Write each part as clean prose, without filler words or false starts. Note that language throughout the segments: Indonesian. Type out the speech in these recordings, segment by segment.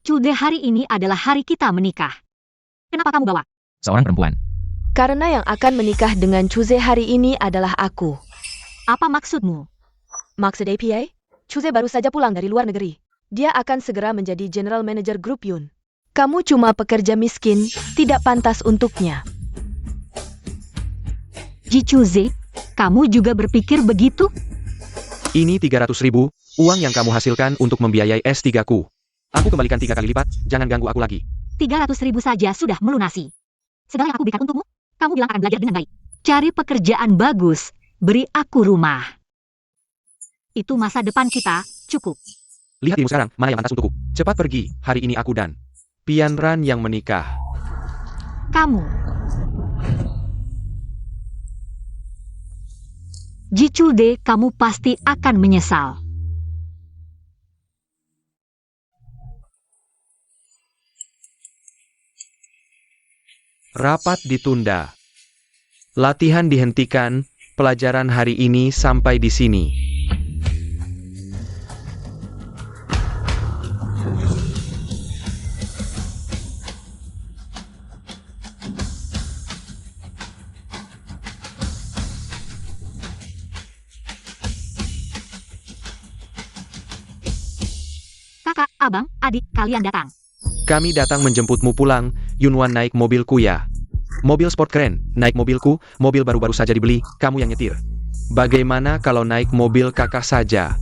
Cude, hari ini adalah hari kita menikah. Kenapa kamu bawa? Seorang perempuan. Karena yang akan menikah dengan Cuze hari ini adalah aku. Apa maksudmu? Maksud APA? Cuze baru saja pulang dari luar negeri. Dia akan segera menjadi General Manager Grup Yun. Kamu cuma pekerja miskin, tidak pantas untuknya. Ji Cuze, kamu juga berpikir begitu? Ini 300.000, uang yang kamu hasilkan untuk membiayai S3-ku. Aku kembalikan 3 kali lipat, jangan ganggu aku lagi. 300.000 saja sudah melunasi. Segala yang aku berikan untukmu, kamu bilang akan belajar dengan baik. Cari pekerjaan bagus, beri aku rumah. Itu masa depan kita, cukup. Lihat dirimu sekarang, mana yang pantas untukku. Cepat pergi, hari ini aku dan Pian Ran yang menikah. Kamu. Ji Cude, kamu pasti akan menyesal. Rapat ditunda. Latihan dihentikan, pelajaran hari ini sampai di sini. Kakak, abang, adik, kalian datang. Kami datang menjemputmu pulang, Yunwan naik mobilku ya. Mobil sport keren, naik mobilku, mobil baru-baru saja dibeli, kamu yang nyetir. Bagaimana kalau naik mobil kakak saja?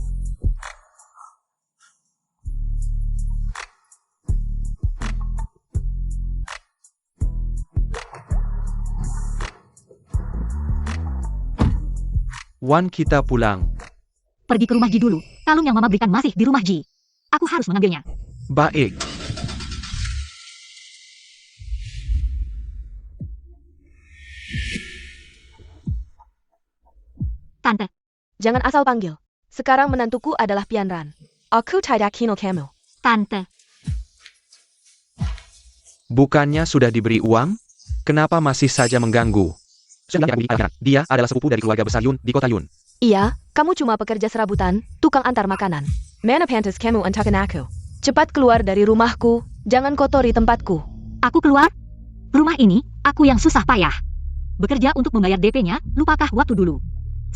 Wan, kita pulang. Pergi ke rumah Ji dulu, kalung yang mama berikan masih di rumah Ji. Aku harus mengambilnya. Baik. Tante, Jangan asal panggil. Sekarang menantuku adalah Pian Ran. Aku tidak kenal kamu. tante, Bukannya sudah diberi uang? Kenapa masih saja mengganggu? Sudah aku bilang, dia adalah sepupu dari keluarga besar Yun di kota Yun. Iya, kamu cuma pekerja serabutan, tukang antar makanan. Mana pantas kamu untakan aku. Cepat keluar dari rumahku, jangan kotori tempatku. aku keluar? Rumah ini, aku yang susah payah. Bekerja untuk membayar DP-nya, lupakah waktu dulu.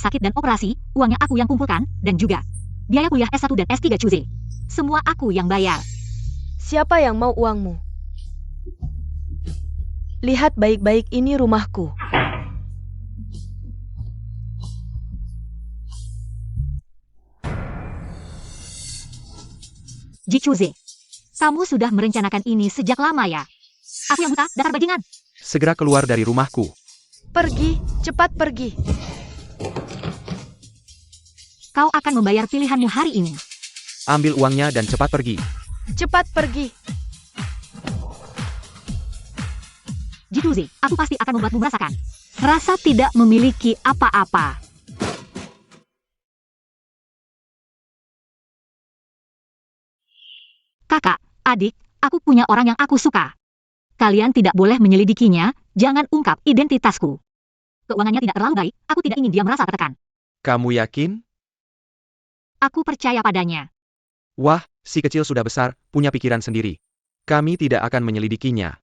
Sakit dan operasi, uangnya aku yang kumpulkan, dan juga biaya kuliah S1 dan S3 Cuze. Semua aku yang bayar. Siapa yang mau uangmu? Lihat baik-baik, ini rumahku. Ji Cuze, kamu sudah merencanakan ini sejak lama ya? Aku yang buta, dasar bajingan. Segera keluar dari rumahku. Pergi, cepat pergi. Kau akan membayar pilihanmu hari ini. Ambil uangnya dan cepat pergi. Cepat pergi. Ji Cuze, aku pasti akan membuatmu merasakan rasa tidak memiliki apa-apa. Kakak, adik, aku punya orang yang aku suka. Kalian tidak boleh menyelidikinya, jangan ungkap identitasku. Keuangannya tidak terlalu baik, aku tidak ingin dia merasa tertekan. Kamu yakin? Aku percaya padanya. Wah, si kecil sudah besar, punya pikiran sendiri. Kami tidak akan menyelidikinya.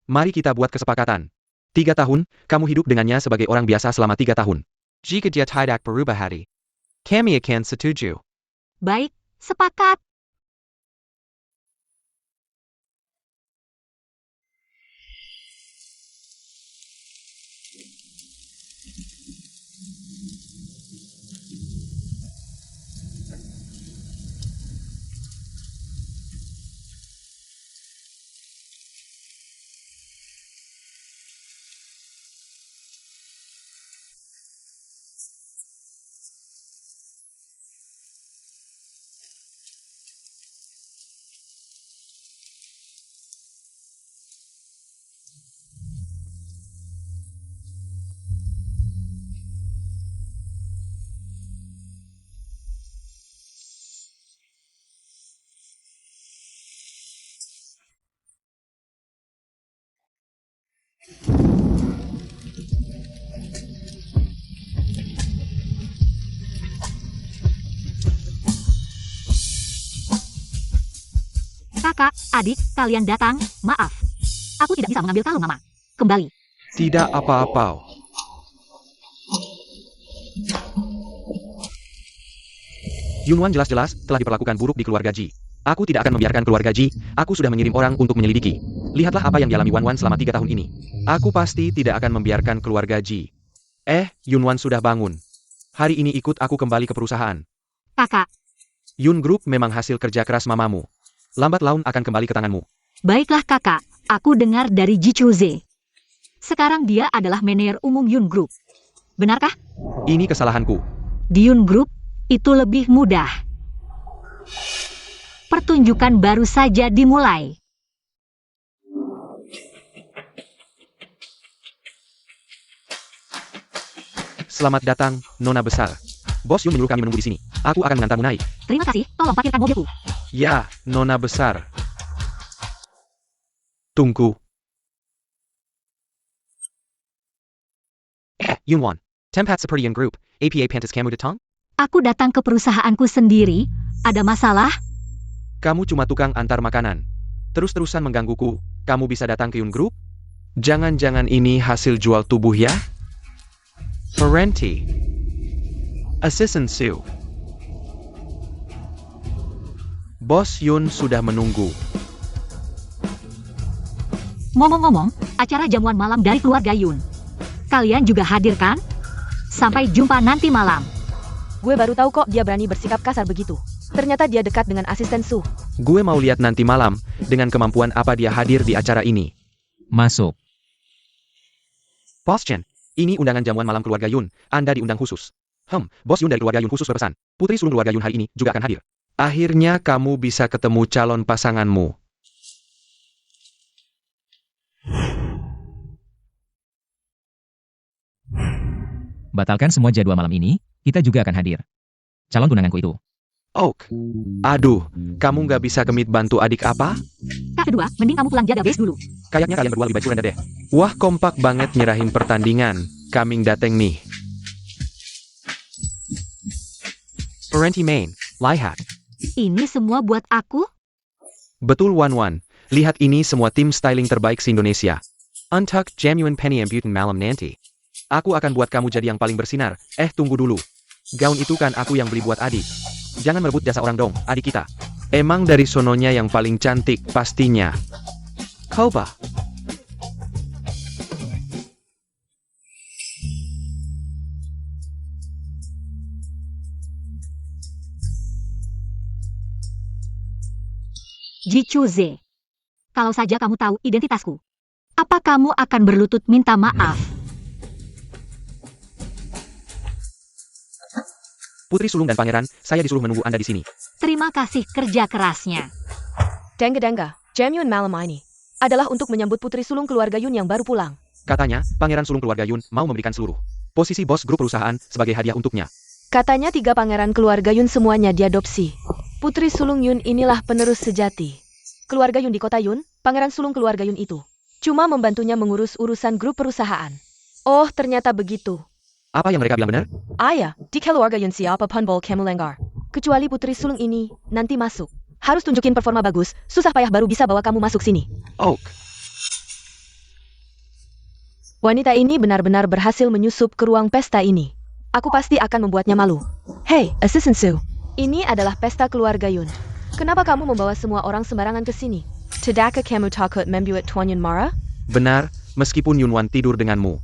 Mari kita buat kesepakatan. 3 tahun, kamu hidup dengannya sebagai orang biasa selama 3 tahun. Jika dia tidak berubah hari, kami akan setuju. Baik, sepakat. Kakak, adik, kalian datang, maaf. Aku tidak bisa mengambil kalung Mama. Kembali. Tidak apa-apa. Yunwan jelas-jelas telah diperlakukan buruk di keluarga Ji. Aku tidak akan membiarkan keluarga Ji, aku sudah mengirim orang untuk menyelidiki. Lihatlah apa yang dialami Wan selama 3 tahun ini. Aku pasti tidak akan membiarkan keluarga Ji. Yunwan sudah bangun. Hari ini ikut aku kembali ke perusahaan. Kakak, Yun Group memang hasil kerja keras mamamu. Lambat laun akan kembali ke tanganmu. baiklah kakak, aku dengar dari Ji Chuze. Sekarang dia adalah manajer umum Yun Group. Benarkah? Ini kesalahanku. Di Yun Group, itu lebih mudah. Pertunjukan baru saja dimulai. Selamat datang, Nona Besar. Bos Yun menyuruh kami menunggu di sini. Aku akan mengantarmu naik. Terima kasih, tolong parkirkan mobilku. Ya, Nona Besar. Tunggu. Yunwan. Tempat seperti Yun Group. APA Pantas kamu datang? Aku datang ke perusahaanku sendiri. Ada masalah? Kamu cuma tukang antar makanan. Terus-terusan menggangguku. Kamu bisa datang ke Yun Group? Jangan-jangan ini hasil jual tubuh ya? Parenti. Assistant Sue. Bos Yun sudah menunggu. Ngomong-ngomong, acara jamuan malam dari keluarga Yun. Kalian juga hadir kan? Sampai jumpa nanti malam. Gue baru tahu kok dia berani bersikap kasar begitu. Ternyata dia dekat dengan asisten Su. Gue mau lihat nanti malam, dengan kemampuan apa dia hadir di acara ini. Masuk. Bos Chen, ini undangan jamuan malam keluarga Yun, Anda diundang khusus. Bos Yun dari keluarga Yun khusus berpesan, putri sulung keluarga Yun hari ini juga akan hadir. Akhirnya kamu bisa ketemu calon pasanganmu. Batalkan semua jadwal malam ini, kita juga akan hadir. Calon tunanganku itu. Oak. Aduh, kamu nggak bisa kemit bantu adik apa? Kak kedua, mending kamu pulang jaga base dulu. Kayaknya kalian berdua lebih baik surrender deh. Wah, kompak banget nyerahin pertandingan. Kaming dateng nih. Parenti main, lihat. Ini semua buat aku? Betul Wan. Lihat ini semua tim styling terbaik se-Indonesia. Untuk Jamuan Penny Ambutan malam nanti. Aku akan buat kamu jadi yang paling bersinar. Tunggu dulu. Gaun itu kan aku yang beli buat adik. Jangan merebut jasa orang dong, adik kita. Emang dari sononya yang paling cantik, pastinya. Coba. Ji Chuze. Kalau saja kamu tahu identitasku. Apa kamu akan berlutut minta maaf? Putri sulung dan pangeran, saya disuruh menunggu Anda di sini. Terima kasih kerja kerasnya. Dengga, Jamuan malam ini adalah untuk menyambut putri sulung keluarga Yun yang baru pulang. Katanya, pangeran sulung keluarga Yun mau memberikan seluruh posisi bos grup perusahaan sebagai hadiah untuknya. Katanya 3 pangeran keluarga Yun semuanya diadopsi. Putri sulung Yun inilah penerus sejati. Keluarga Yun di kota Yun, pangeran sulung keluarga Yun itu cuma membantunya mengurus urusan grup perusahaan. Oh, ternyata begitu. Apa yang mereka bilang benar? Ayah, di keluarga Yun siapa pun boleh kamu lenggar. Kecuali putri sulung ini, nanti masuk. Harus tunjukin performa bagus, susah payah baru bisa bawa kamu masuk sini. Oak. Wanita ini benar-benar berhasil menyusup ke ruang pesta ini. Aku pasti akan membuatnya malu. Hey, Assistant Sue. Ini adalah pesta keluarga Yun. Kenapa kamu membawa semua orang sembarangan ke sini? Tidakkah kamu takut membuat Tuan Yun marah? Benar, meskipun Yunwan tidur denganmu.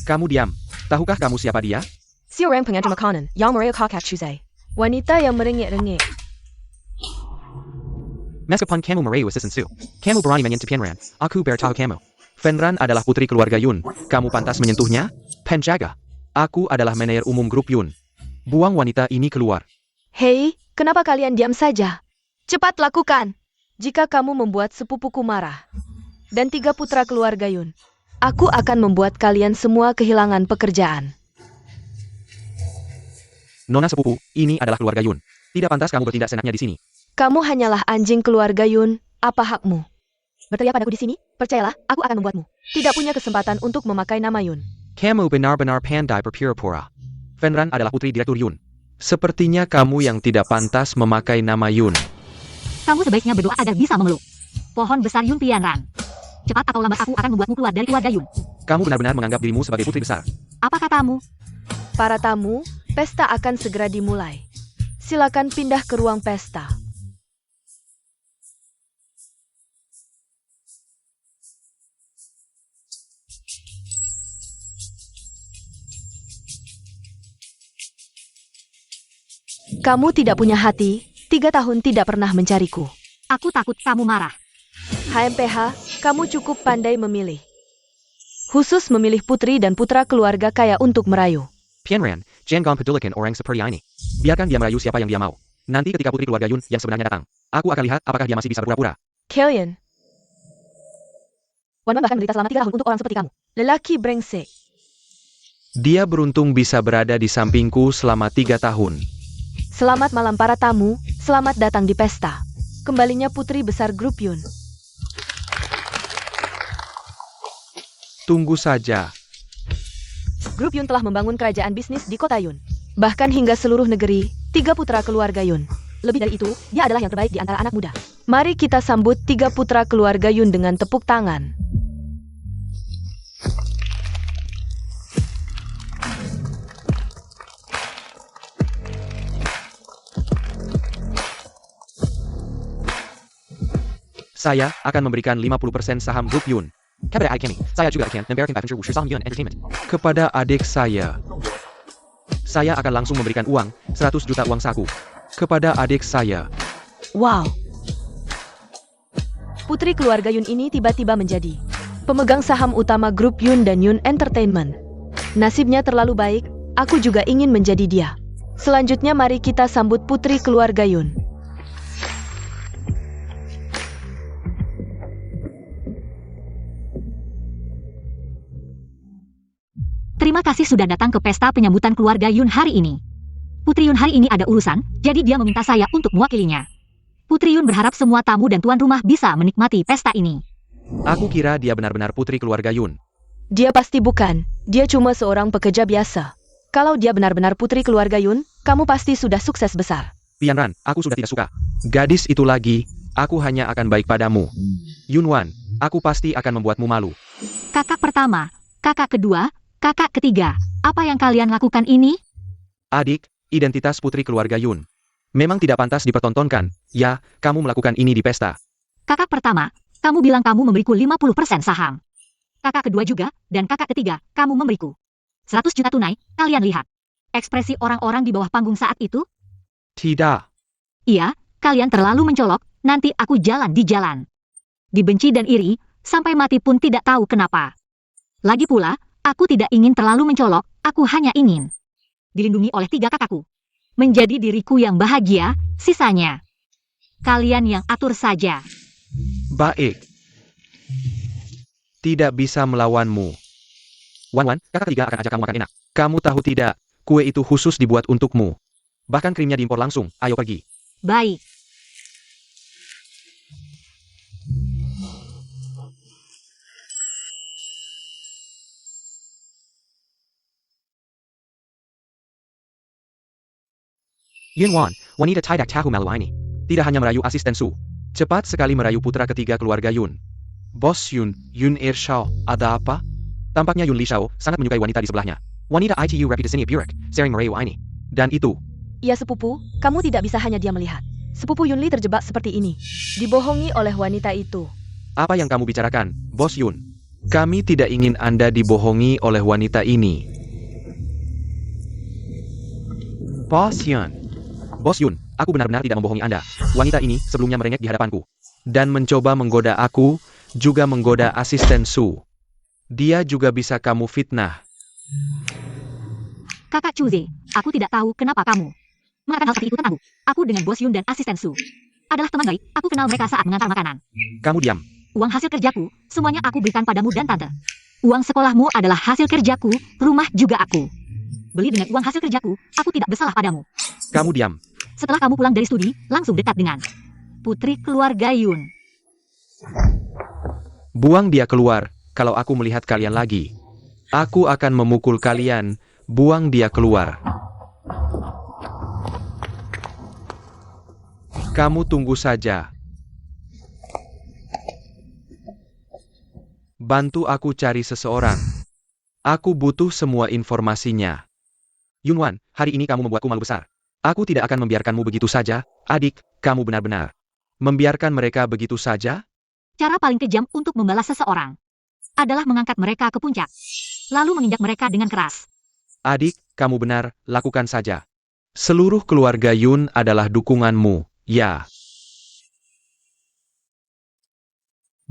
Kamu diam. Tahukah kamu siapa dia? Si orang pengantar makanan, yang mereka kakak Chuze. Wanita yang merengek-rengek. Meskipun kamu merayu Assistant Sue, kamu berani menyentuh Penran, aku bertahu kamu. Fenran adalah putri keluarga Yun, kamu pantas menyentuhnya? Penjaga. Aku adalah manajer umum grup Yun. Buang wanita ini keluar. Hei, kenapa kalian diam saja? Cepat lakukan. Jika kamu membuat sepupuku marah, dan 3 putra keluarga Yun, aku akan membuat kalian semua kehilangan pekerjaan. Nona sepupu, ini adalah keluarga Yun. Tidak pantas kamu bertindak seenaknya di sini. Kamu hanyalah anjing keluarga Yun, apa hakmu? Berteriak padaku di sini? Percayalah, aku akan membuatmu tidak punya kesempatan untuk memakai nama Yun. Kamu benar-benar pandai berpura-pura. Fenran adalah putri direktur Yun. Sepertinya kamu yang tidak pantas memakai nama Yun. Kamu sebaiknya berdoa agar bisa memeluk. Pohon besar Yun Pianran. Cepat atau lambat aku akan membuatmu keluar dari keluarga Yun. Kamu benar-benar menganggap dirimu sebagai putri besar. Apa katamu? Para tamu, pesta akan segera dimulai. Silakan pindah ke ruang pesta. Kamu tidak punya hati, 3 tahun tidak pernah mencariku. Aku takut kamu marah. HMPH, kamu cukup pandai memilih. Khusus memilih putri dan putra keluarga kaya untuk merayu. Pianran, jangan pedulikan orang seperti ini. Biarkan dia merayu siapa yang dia mau. Nanti ketika putri keluarga Yun yang sebenarnya datang, aku akan lihat apakah dia masih bisa berpura-pura. Killian, Wan bahkan menderita selama 3 tahun untuk orang seperti kamu. lelaki brengsek. Dia beruntung bisa berada di sampingku selama 3 tahun. Selamat malam para tamu, selamat datang di pesta. Kembalinya putri besar grup Yun. Tunggu saja. Grup Yun telah membangun kerajaan bisnis di kota Yun. Bahkan hingga seluruh negeri, 3 putra keluarga Yun. Lebih dari itu, dia adalah yang terbaik di antara anak muda. Mari kita sambut 3 putra keluarga Yun dengan tepuk tangan. Saya akan memberikan 50% saham grup Yun. Kepada adik kami, saya juga akan memberikan 50% saham Yun Entertainment. Kepada adik saya akan langsung memberikan uang, 100 juta uang saku. Kepada adik saya. Wow. Putri keluarga Yun ini tiba-tiba menjadi pemegang saham utama grup Yun dan Yun Entertainment. Nasibnya terlalu baik, aku juga ingin menjadi dia. Selanjutnya mari kita sambut putri keluarga Yun. Terima kasih sudah datang ke pesta penyambutan keluarga Yun hari ini. Putri Yun hari ini ada urusan, jadi dia meminta saya untuk mewakilinya. Putri Yun berharap semua tamu dan tuan rumah bisa menikmati pesta ini. Aku kira dia benar-benar putri keluarga Yun. Dia pasti bukan, dia cuma seorang pekerja biasa. Kalau dia benar-benar putri keluarga Yun, kamu pasti sudah sukses besar. Pianran, aku sudah tidak suka. Gadis itu lagi, aku hanya akan baik padamu. Yunwan, aku pasti akan membuatmu malu. Kakak pertama, kakak kedua, kakak ketiga, apa yang kalian lakukan ini? Adik, identitas putri keluarga Yun. Memang tidak pantas dipertontonkan. Ya, kamu melakukan ini di pesta. Kakak pertama, kamu bilang kamu memberiku 50% saham. Kakak kedua juga, dan kakak ketiga, kamu memberiku 100 juta tunai, kalian lihat. Ekspresi orang-orang di bawah panggung saat itu? Tidak. Iya, kalian terlalu mencolok, nanti aku jalan di jalan. Dibenci dan iri, sampai mati pun tidak tahu kenapa. Lagi pula, aku tidak ingin terlalu mencolok, aku hanya ingin dilindungi oleh 3 kakakku. Menjadi diriku yang bahagia, sisanya kalian yang atur saja. Baik. Tidak bisa melawanmu. Wan, kakak ketiga akan ajak kamu makan enak. Kamu tahu tidak, kue itu khusus dibuat untukmu. Bahkan krimnya diimpor langsung, ayo pergi. Baik. Yunwan, wanita tidak tahu malu ini. Tidak hanya merayu asisten Su. Cepat sekali merayu putra ketiga keluarga Yun. Bos Yun, Yun Irshao, ada apa? Tampaknya Yun Lishao sangat menyukai wanita di sebelahnya. Wanita itu reputasinya buruk, sering merayu ini. Dan itu, Ya sepupu, kamu tidak bisa hanya diam melihat. Sepupu Yunli terjebak seperti ini. Dibohongi oleh wanita itu. apa yang kamu bicarakan, Bos Yun? Kami tidak ingin Anda dibohongi oleh wanita ini. Bos Yun. Bos Yun, aku benar-benar tidak membohongi Anda. Wanita ini sebelumnya merengek di hadapanku. Dan mencoba menggoda aku, juga menggoda asisten Su. Dia juga bisa kamu fitnah. Kakak Chuze, aku tidak tahu kenapa kamu mengatakan hal seperti itu tentangku. Aku dengan Bos Yun dan asisten Su adalah teman baik, aku kenal mereka saat mengantar makanan. Kamu diam. Uang hasil kerjaku, semuanya aku berikan padamu dan tante. Uang sekolahmu adalah hasil kerjaku, rumah juga aku beli dengan uang hasil kerjaku, aku tidak bersalah padamu. Kamu diam. Setelah kamu pulang dari studi, langsung dekat dengan putri keluarga Yun. Buang dia keluar, kalau aku melihat kalian lagi. Aku akan memukul kalian, buang dia keluar. Kamu tunggu saja. Bantu aku cari seseorang. Aku butuh semua informasinya. Yunwan, hari ini kamu membuatku malu besar. Aku tidak akan membiarkanmu begitu saja, adik, kamu benar-benar. Membiarkan mereka begitu saja? Cara paling kejam untuk membalas seseorang adalah mengangkat mereka ke puncak, lalu menginjak mereka dengan keras. Adik, kamu benar, lakukan saja. Seluruh keluarga Yun adalah dukunganmu, ya.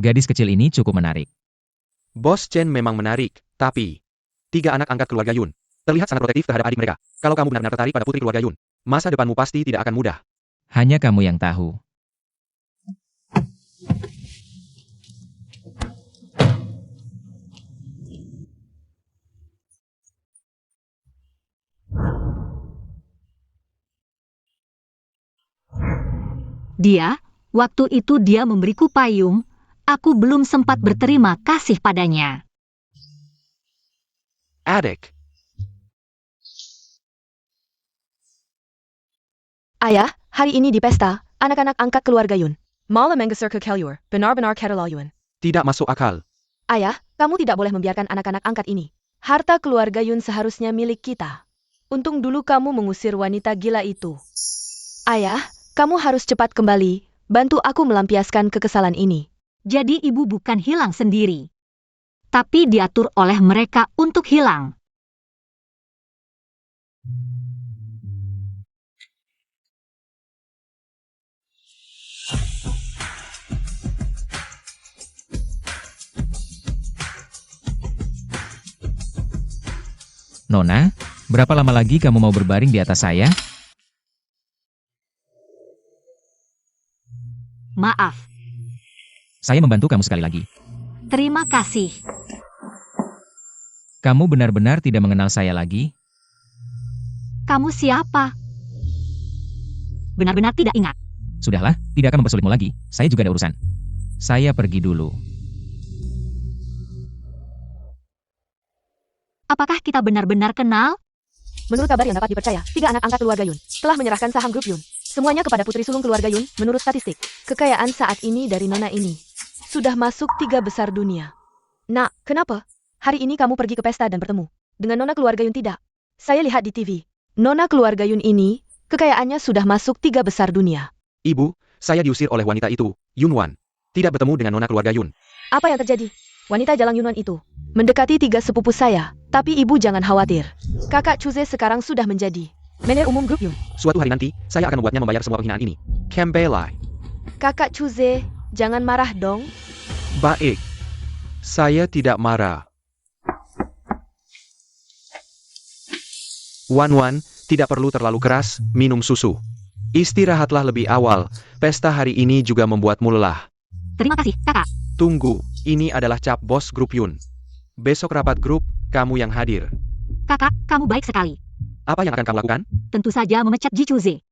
Gadis kecil ini cukup menarik. Bos Chen memang menarik, tapi 3 anak angkat keluarga Yun terlihat sangat protektif terhadap adik mereka. Kalau kamu benar-benar tertarik pada putri keluarga Yun, masa depanmu pasti tidak akan mudah. Hanya kamu yang tahu. Waktu itu dia memberiku payung, aku belum sempat berterima kasih padanya. Adik, Ayah, hari ini di pesta, anak-anak angkat keluarga Yun. Malam menggeser ke Kelyur, benar-benar keterlaluan. tidak masuk akal. Ayah, kamu tidak boleh membiarkan anak-anak angkat ini. Harta keluarga Yun seharusnya milik kita. Untung dulu kamu mengusir wanita gila itu. Ayah, kamu harus cepat kembali, bantu aku melampiaskan kekesalan ini. Jadi ibu bukan hilang sendiri, tapi diatur oleh mereka untuk hilang. Nona, berapa lama lagi kamu mau berbaring di atas saya? Maaf, Saya membantu kamu sekali lagi. terima kasih. Kamu benar-benar tidak mengenal saya lagi? Kamu siapa? Benar-benar tidak ingat. Sudahlah, tidak akan mempersulitmu lagi. Saya juga ada urusan. Saya pergi dulu. Apakah kita benar-benar kenal? Menurut kabar yang dapat dipercaya, 3 anak angkat keluarga Yun telah menyerahkan saham grup Yun. Semuanya kepada putri sulung keluarga Yun, menurut statistik. Kekayaan saat ini dari nona ini sudah masuk 3 besar dunia. Nak, kenapa? Hari ini kamu pergi ke pesta dan bertemu dengan nona keluarga Yun tidak? Saya lihat di TV. Nona keluarga Yun ini, kekayaannya sudah masuk 3 besar dunia. Ibu, saya diusir oleh wanita itu, Yunwan. Tidak bertemu dengan nona keluarga Yun. Apa yang terjadi? Wanita Jalang Yunwan itu mendekati 3 sepupu saya. Tapi ibu jangan khawatir. Kakak Chuze sekarang sudah menjadi manajer umum grup Yun. Suatu hari nanti, saya akan membuatnya membayar semua penghinaan ini. Kembelai. Kakak Chuze, jangan marah dong. Baik. Saya tidak marah. Wan, tidak perlu terlalu keras, minum susu. Istirahatlah lebih awal, pesta hari ini juga membuatmu lelah. Terima kasih, kakak. Tunggu, ini adalah cap bos grup Yun. Besok rapat grup, kamu yang hadir. Kakak, kamu baik sekali. Apa yang akan kamu lakukan? Tentu saja memecat Ji Chuze.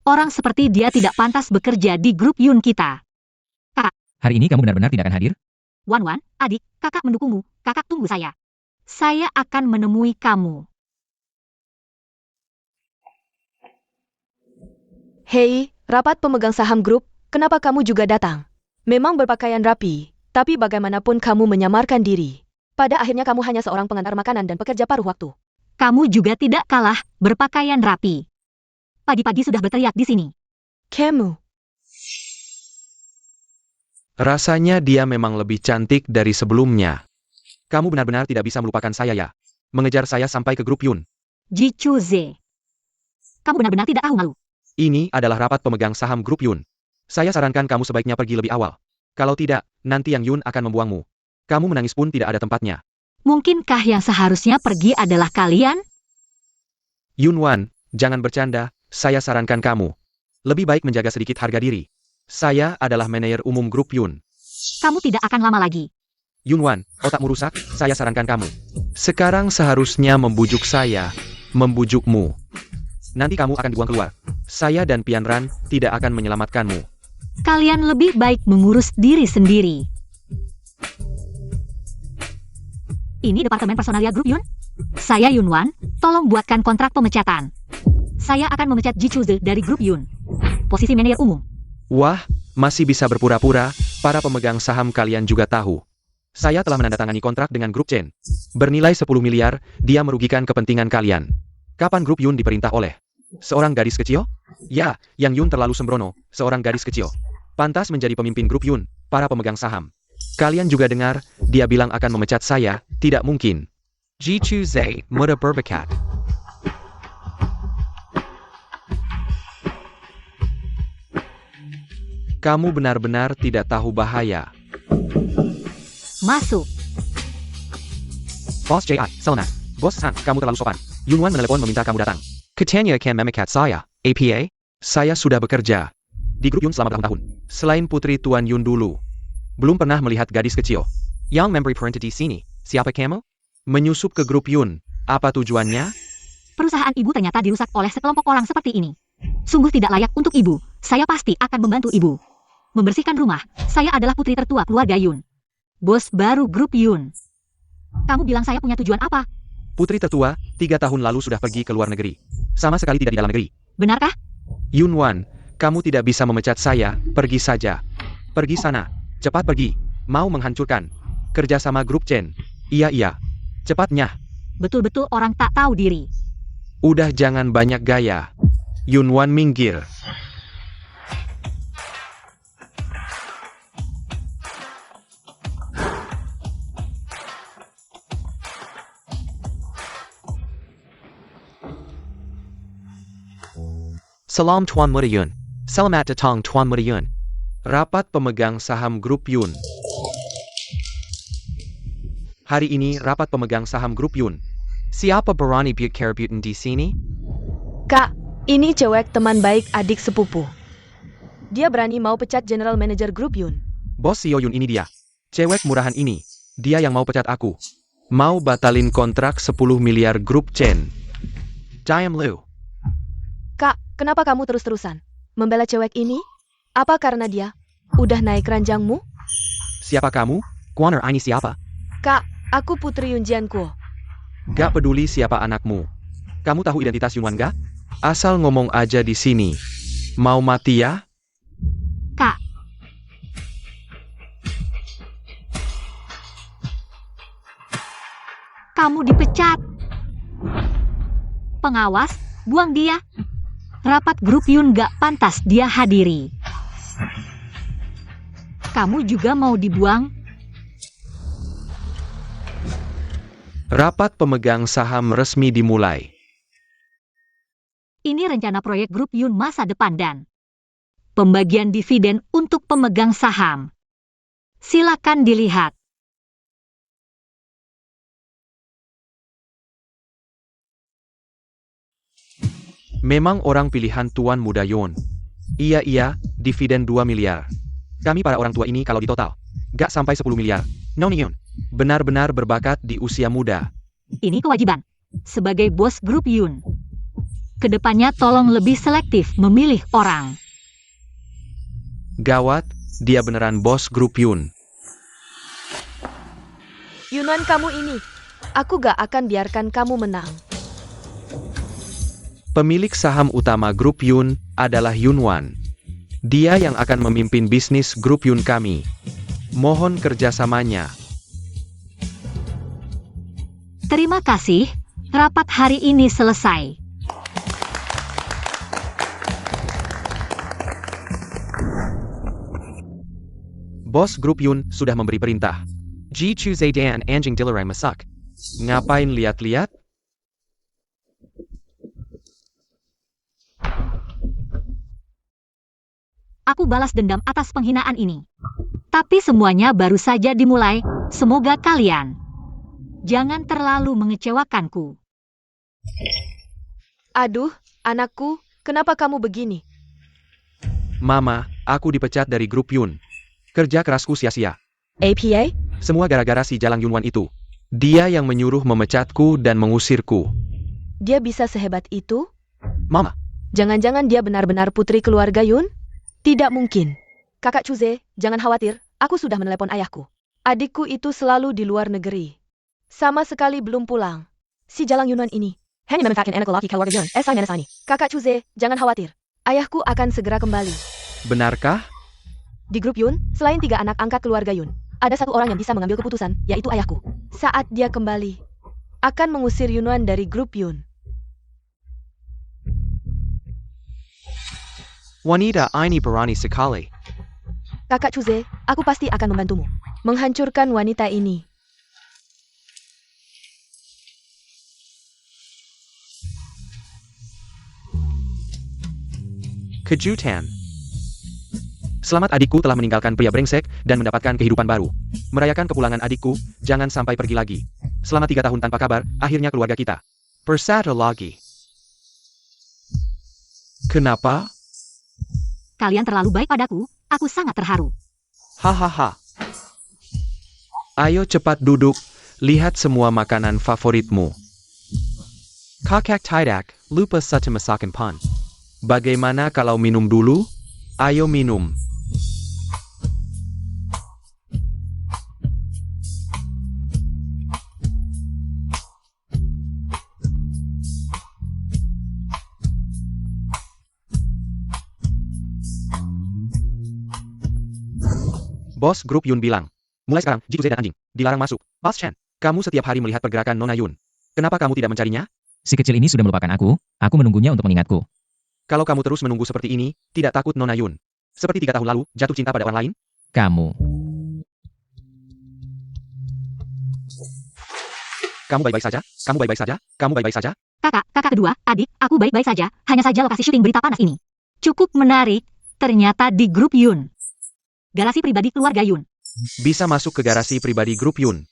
Orang seperti dia tidak pantas bekerja di grup Yun kita. Hari ini kamu benar-benar tidak akan hadir? Wan, adik, kakak mendukungmu. Kakak tunggu saya. Saya akan menemui kamu. Hei, rapat pemegang saham grup, kenapa kamu juga datang? Memang berpakaian rapi, tapi bagaimanapun kamu menyamarkan diri. Pada akhirnya kamu hanya seorang pengantar makanan dan pekerja paruh waktu. Kamu juga tidak kalah berpakaian rapi. Pagi-pagi sudah berteriak di sini. Kamu. Rasanya dia memang lebih cantik dari sebelumnya. Kamu benar-benar tidak bisa melupakan saya ya. Mengejar saya sampai ke grup Yun. Ji Chuze. Kamu benar-benar tidak tahu malu. Ini adalah rapat pemegang saham grup Yun. Saya sarankan kamu sebaiknya pergi lebih awal. Kalau tidak, nanti yang Yun akan membuangmu. Kamu menangis pun tidak ada tempatnya. Mungkinkah yang seharusnya pergi adalah kalian? Yunwan, jangan bercanda, saya sarankan kamu. Lebih baik menjaga sedikit harga diri. Saya adalah manajer umum grup Yun. Kamu tidak akan lama lagi. Yunwan, otakmu rusak, saya sarankan kamu. Sekarang seharusnya membujuk saya, membujukmu. Nanti kamu akan dibuang keluar. Saya dan Pianran tidak akan menyelamatkanmu. Kalian lebih baik mengurus diri sendiri. Ini departemen personalia grup Yun? Saya Yunwan, tolong buatkan kontrak pemecatan. Saya akan memecat Ji Chuze dari grup Yun. Posisi manajer umum. Wah, masih bisa berpura-pura, para pemegang saham kalian juga tahu. Saya telah menandatangani kontrak dengan grup Chen. Bernilai 10 miliar, dia merugikan kepentingan kalian. Kapan grup Yun diperintah oleh seorang gadis kecil? Ya, yang Yun terlalu sembrono, seorang gadis kecil. Pantas menjadi pemimpin grup Yun, para pemegang saham. Kalian juga dengar, dia bilang akan memecat saya, tidak mungkin. Ji Chu Zhe, muda berbakat. Kamu benar-benar tidak tahu bahaya. Masuk. Bos J.I., Selena. Bos Han, kamu terlalu sopan. Yunwan menelepon meminta kamu datang. Katanya akan memikat saya, APA? Saya sudah bekerja di grup Yun selama bertahun-tahun. Selain putri Tuan Yun dulu, belum pernah melihat gadis kecil. Yang memberi perintah di sini, siapa kamu? Menyusup ke grup Yun, apa tujuannya? Perusahaan ibu ternyata dirusak oleh sekelompok orang seperti ini. Sungguh tidak layak untuk ibu. Saya pasti akan membantu ibu. Membersihkan rumah, saya adalah putri tertua keluarga Yun. Bos baru grup Yun. Kamu bilang saya punya tujuan apa? Putri tertua, 3 tahun lalu sudah pergi ke luar negeri. Sama sekali tidak di dalam negeri. Benarkah? Yunwan, kamu tidak bisa memecat saya, pergi saja. Pergi sana, cepat pergi. Mau menghancurkan kerjasama grup Chen. Iya, cepatnya. Betul-betul orang tak tahu diri. Udah jangan banyak gaya. Yunwan minggir. Salam Tuan Muda Yun. Selamat datang Tuan Muda Yun. Rapat pemegang saham grup Yun. Hari ini rapat pemegang saham grup Yun. Siapa berani bicara Butin di sini? Kak, ini cewek teman baik adik sepupu. Dia berani mau pecat General Manager grup Yun. Bos CEO Yun ini dia. Cewek murahan ini. Dia yang mau pecat aku. Mau batalin kontrak 10 miliar grup Chen. Diam Lu. Kak, kenapa kamu terus-terusan membela cewek ini? Apa karena dia udah naik ranjangmu? Siapa kamu? Kuaner ini siapa? Kak, aku Putri Yun Jiankuo. Gak peduli siapa anakmu. Kamu tahu identitas Yunwan gak? Asal ngomong aja di sini. Mau mati ya? Kak, kamu dipecat. Pengawas, buang dia. Rapat grup Yun gak pantas dia hadiri. Kamu juga mau dibuang? Rapat pemegang saham resmi dimulai. Ini rencana proyek grup Yun masa depan dan pembagian dividen untuk pemegang saham. Silakan dilihat. Memang orang pilihan Tuan Muda Yun. Iya, dividen 2 miliar. Kami para orang tua ini kalau ditotal, gak sampai 10 miliar. Noni Yun, benar-benar berbakat di usia muda. Ini kewajiban. Sebagai bos grup Yun. Kedepannya tolong lebih selektif memilih orang. Gawat, dia beneran bos grup Yun. Yunwan kamu ini, aku gak akan biarkan kamu menang. Pemilik saham utama grup Yun adalah Yunwan. Dia yang akan memimpin bisnis grup Yun kami. Mohon kerjasamanya. Terima kasih, rapat hari ini selesai. Bos grup Yun sudah memberi perintah. Ji Chu Zhe dan anjing dilarang masak. Ngapain lihat-lihat? Aku balas dendam atas penghinaan ini. Tapi semuanya baru saja dimulai, semoga kalian jangan terlalu mengecewakanku. Aduh, anakku, kenapa kamu begini? Mama, aku dipecat dari grup Yun. Kerja kerasku sia-sia. APA? Semua gara-gara si Jalang Yunwan itu. Dia yang menyuruh memecatku dan mengusirku. Dia bisa sehebat itu? Mama, Jangan-jangan dia benar-benar putri keluarga Yun? Tidak mungkin. Kakak Chuze, jangan khawatir, aku sudah menelepon ayahku. Adikku itu selalu di luar negeri. Sama sekali belum pulang. Si Jalang Yunwan ini hanya memanfaatkan anak lelaki keluarga Yun. Esai. Kakak Chuze, jangan khawatir. Ayahku akan segera kembali. benarkah? Di grup Yun, selain 3 anak angkat keluarga Yun, ada satu orang yang bisa mengambil keputusan, yaitu ayahku. Saat dia kembali, akan mengusir Yunwan dari grup Yun. Wanita ini berani sekali. Kakak Chuze, aku pasti akan membantumu. Menghancurkan wanita ini. Kejutan. Selamat, adikku telah meninggalkan pria brengsek dan mendapatkan kehidupan baru. Merayakan kepulangan adikku, jangan sampai pergi lagi. Selama 3 tahun tanpa kabar, akhirnya keluarga kita bersatu lagi. Kenapa? Kalian terlalu baik padaku, aku sangat terharu. Hahaha. Ayo cepat duduk, lihat semua makanan favoritmu. Kakak tidak lupa saja masakan pan. Bagaimana kalau minum dulu? Ayo minum. Bos grup Yun bilang, mulai sekarang, Jituze dan anjing, dilarang masuk. Pas Chen, kamu setiap hari melihat pergerakan Nona Yun. Kenapa kamu tidak mencarinya? Si kecil ini sudah melupakan aku menunggunya untuk mengingatku. Kalau kamu terus menunggu seperti ini, tidak takut Nona Yun? Seperti 3 tahun lalu, jatuh cinta pada orang lain? Kamu. Kamu baik-baik saja? Kamu baik-baik saja? Kamu baik-baik saja? Kakak kedua, adik, aku baik-baik saja, hanya saja lokasi syuting berita panas ini cukup menarik, ternyata di grup Yun. Garasi pribadi keluarga Yun. Bisa masuk ke garasi pribadi grup Yun.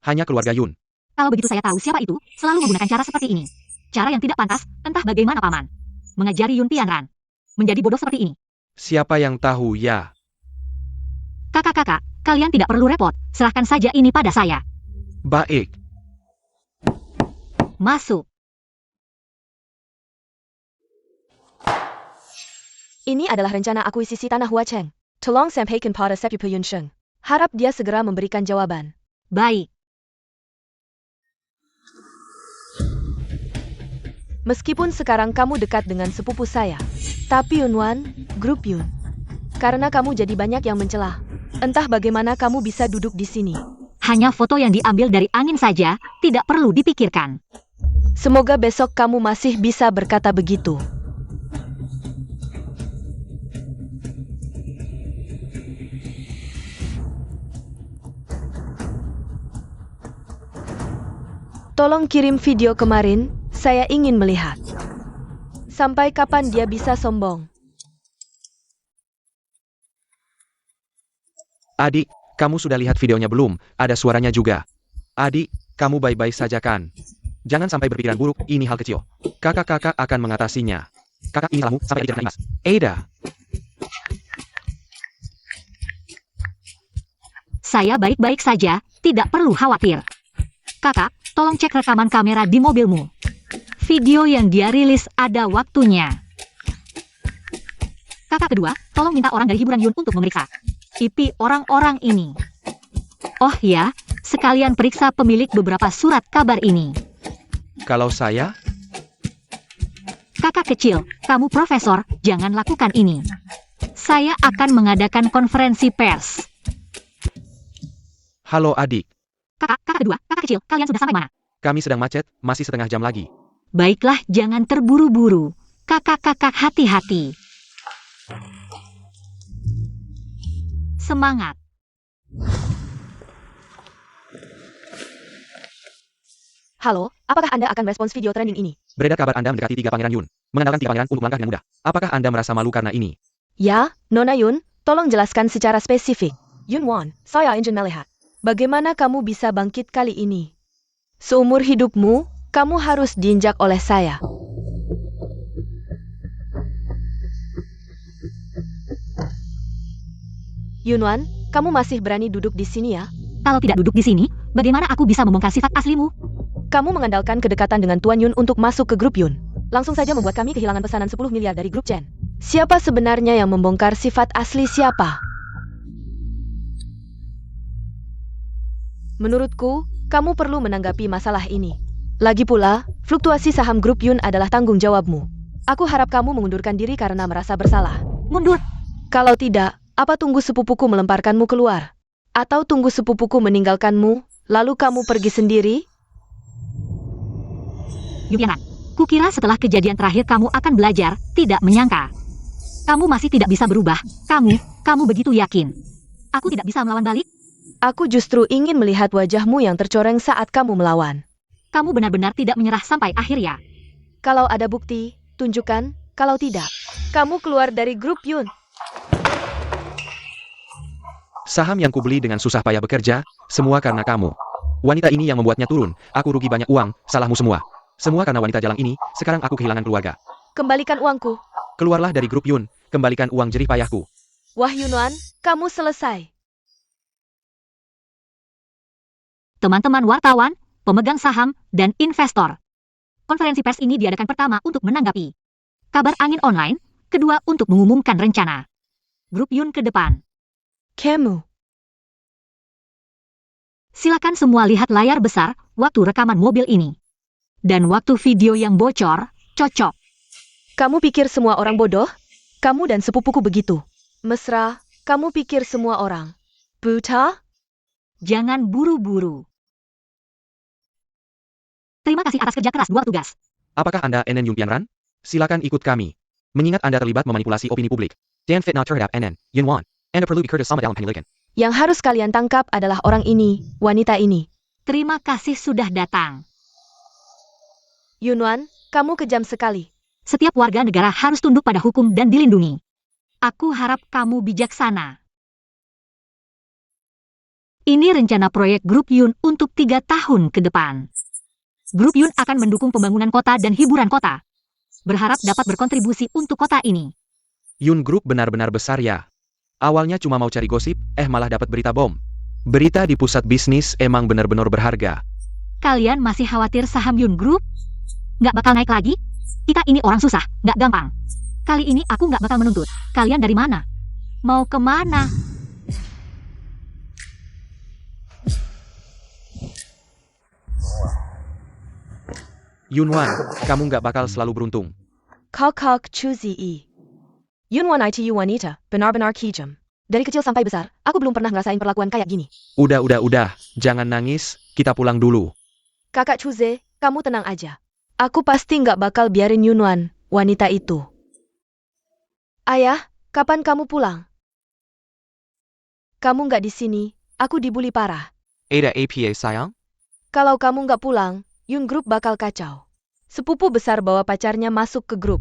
Hanya keluarga Yun. Kalau begitu saya tahu siapa itu, selalu menggunakan cara seperti ini. Cara yang tidak pantas, entah bagaimana paman. Mengajari Yun Tianran. Menjadi bodoh seperti ini. Siapa yang tahu ya? Kakak, kalian tidak perlu repot, serahkan saja ini pada saya. Baik. Masuk. Ini adalah rencana akuisisi tanah Huacheng. Tolong sampaikan pada Sepupu Yun Sheng. Harap dia segera memberikan jawaban. Baik. Meskipun sekarang kamu dekat dengan sepupu saya, tapi Yunwan, grup Yun. Karena kamu jadi banyak yang mencela. Entah bagaimana kamu bisa duduk di sini. Hanya foto yang diambil dari angin saja, tidak perlu dipikirkan. Semoga besok kamu masih bisa berkata begitu. Tolong kirim video kemarin, saya ingin melihat. Sampai kapan dia bisa sombong? Adik, kamu sudah lihat videonya belum? Ada suaranya juga. Adik, kamu baik-baik saja kan? Jangan sampai berpikiran buruk, ini hal kecil. Kakak-kakak akan mengatasinya. Kakak, ini salahmu, sampai adik jangan nangis. Ada. Saya baik-baik saja, tidak perlu khawatir. Kakak, tolong cek rekaman kamera di mobilmu. Video yang dia rilis ada waktunya. Kakak kedua, tolong minta orang dari hiburan Yun untuk memeriksa IP orang-orang ini. Oh ya, sekalian periksa pemilik beberapa surat kabar ini. Kalau saya? Kakak kecil, kamu profesor, jangan lakukan ini. Saya akan mengadakan konferensi pers. Halo adik. Kakak kedua, kakak kecil, kalian sudah sampai mana? Kami sedang macet, masih setengah jam lagi. Baiklah, jangan terburu-buru. Kakak-kakak hati-hati. Semangat. Halo, apakah Anda akan respons video trending ini? Beredar kabar Anda mendekati 3 pangeran Yun. Mengandalkan 3 pangeran untuk melangkah dengan mudah. Apakah Anda merasa malu karena ini? Ya, Nona Yun, tolong jelaskan secara spesifik. Yunwan, saya ingin melihat. Bagaimana kamu bisa bangkit kali ini? Seumur hidupmu, kamu harus diinjak oleh saya. Yunwan, kamu masih berani duduk di sini ya? Kalau tidak duduk di sini, bagaimana aku bisa membongkar sifat aslimu? Kamu mengandalkan kedekatan dengan Tuan Yun untuk masuk ke grup Yun. Langsung saja membuat kami kehilangan pesanan 10 miliar dari grup Chen. Siapa sebenarnya yang membongkar sifat asli siapa? Menurutku, kamu perlu menanggapi masalah ini. Lagi pula, fluktuasi saham grup Yun adalah tanggung jawabmu. Aku harap kamu mengundurkan diri karena merasa bersalah. Mundur. Kalau tidak, apa tunggu sepupuku melemparkanmu keluar? Atau tunggu sepupuku meninggalkanmu, lalu kamu pergi sendiri? Yubianan, kukira setelah kejadian terakhir kamu akan belajar, tidak menyangka. Kamu masih tidak bisa berubah, kamu begitu yakin. Aku tidak bisa melawan balik? Aku justru ingin melihat wajahmu yang tercoreng saat kamu melawan. Kamu benar-benar tidak menyerah sampai akhir ya? Kalau ada bukti, tunjukkan. Kalau tidak, kamu keluar dari grup Yun. Saham yang kubeli dengan susah payah bekerja, semua karena kamu. Wanita ini yang membuatnya turun, aku rugi banyak uang, salahmu semua. Semua karena wanita jalang ini, sekarang aku kehilangan keluarga. Kembalikan uangku. Keluarlah dari grup Yun, kembalikan uang jerih payahku. Wah Yunwan, kamu selesai. Teman-teman wartawan, pemegang saham, dan investor. Konferensi pers ini diadakan pertama untuk menanggapi kabar angin online, kedua untuk mengumumkan rencana grup Yun ke depan. Kamu. Silakan semua lihat layar besar waktu rekaman mobil ini. Dan waktu video yang bocor, cocok. Kamu pikir semua orang bodoh? Kamu dan sepupuku begitu. Mesra, kamu pikir semua orang buta? Jangan buru-buru. Terima kasih atas kerja keras dua tugas. Apakah Anda NN Yun Pianran? Silakan ikut kami. Mengingat Anda terlibat memanipulasi opini publik. Dan fitnah terhadap NN, Yun Wan. Anda perlu dikursus sama dalam penyelidikan. Yang harus kalian tangkap adalah orang ini, wanita ini. Terima kasih sudah datang. Yunwan, kamu kejam sekali. Setiap warga negara harus tunduk pada hukum dan dilindungi. Aku harap kamu bijaksana. Ini rencana proyek Grup Yun untuk 3 tahun ke depan. Grup Yun akan mendukung pembangunan kota dan hiburan kota. Berharap dapat berkontribusi untuk kota ini. Yun Group benar-benar besar ya. Awalnya cuma mau cari gosip, malah dapat berita bom. Berita di pusat bisnis emang benar-benar berharga. Kalian masih khawatir saham Yun Group? Nggak bakal naik lagi? Kita ini orang susah, nggak gampang. Kali ini aku nggak bakal menuntut. Kalian dari mana? Mau kemana? Yunwan, kamu nggak bakal selalu beruntung. Kok Chuzi I. Yunwan itu wanita, benar-benar kejam. Dari kecil sampai besar, aku belum pernah ngerasain perlakuan kayak gini. Udah, jangan nangis, kita pulang dulu. Kakak Chuze, kamu tenang aja. Aku pasti nggak bakal biarin Yunwan, wanita itu. Ayah, kapan kamu pulang? Kamu nggak di sini, aku dibully parah. Ada APA sayang? Kalau kamu nggak pulang, Yun Group bakal kacau. Sepupu besar bawa pacarnya masuk ke grup.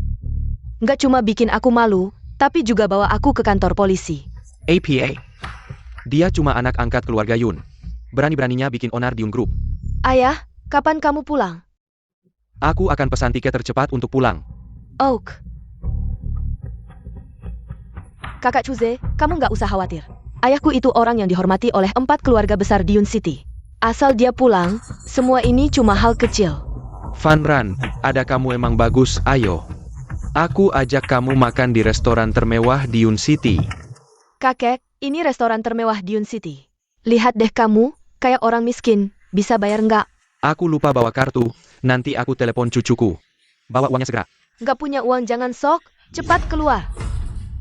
Nggak cuma bikin aku malu, tapi juga bawa aku ke kantor polisi. APA. Dia cuma anak angkat keluarga Yun. Berani-beraninya bikin onar di Yun Group. Ayah, kapan kamu pulang? Aku akan pesan tiket tercepat untuk pulang. Oak. Kakak Chuze, kamu nggak usah khawatir. Ayahku itu orang yang dihormati oleh 4 keluarga besar di Yun City. Asal dia pulang, semua ini cuma hal kecil. Fanran, ada kamu emang bagus, ayo. Aku ajak kamu makan di restoran termewah di Yun City. Kakek, ini restoran termewah di Yun City. Lihat deh kamu, kayak orang miskin, bisa bayar nggak? Aku lupa bawa kartu, nanti aku telepon cucuku. Bawa uangnya segera. Nggak punya uang jangan sok, cepat keluar.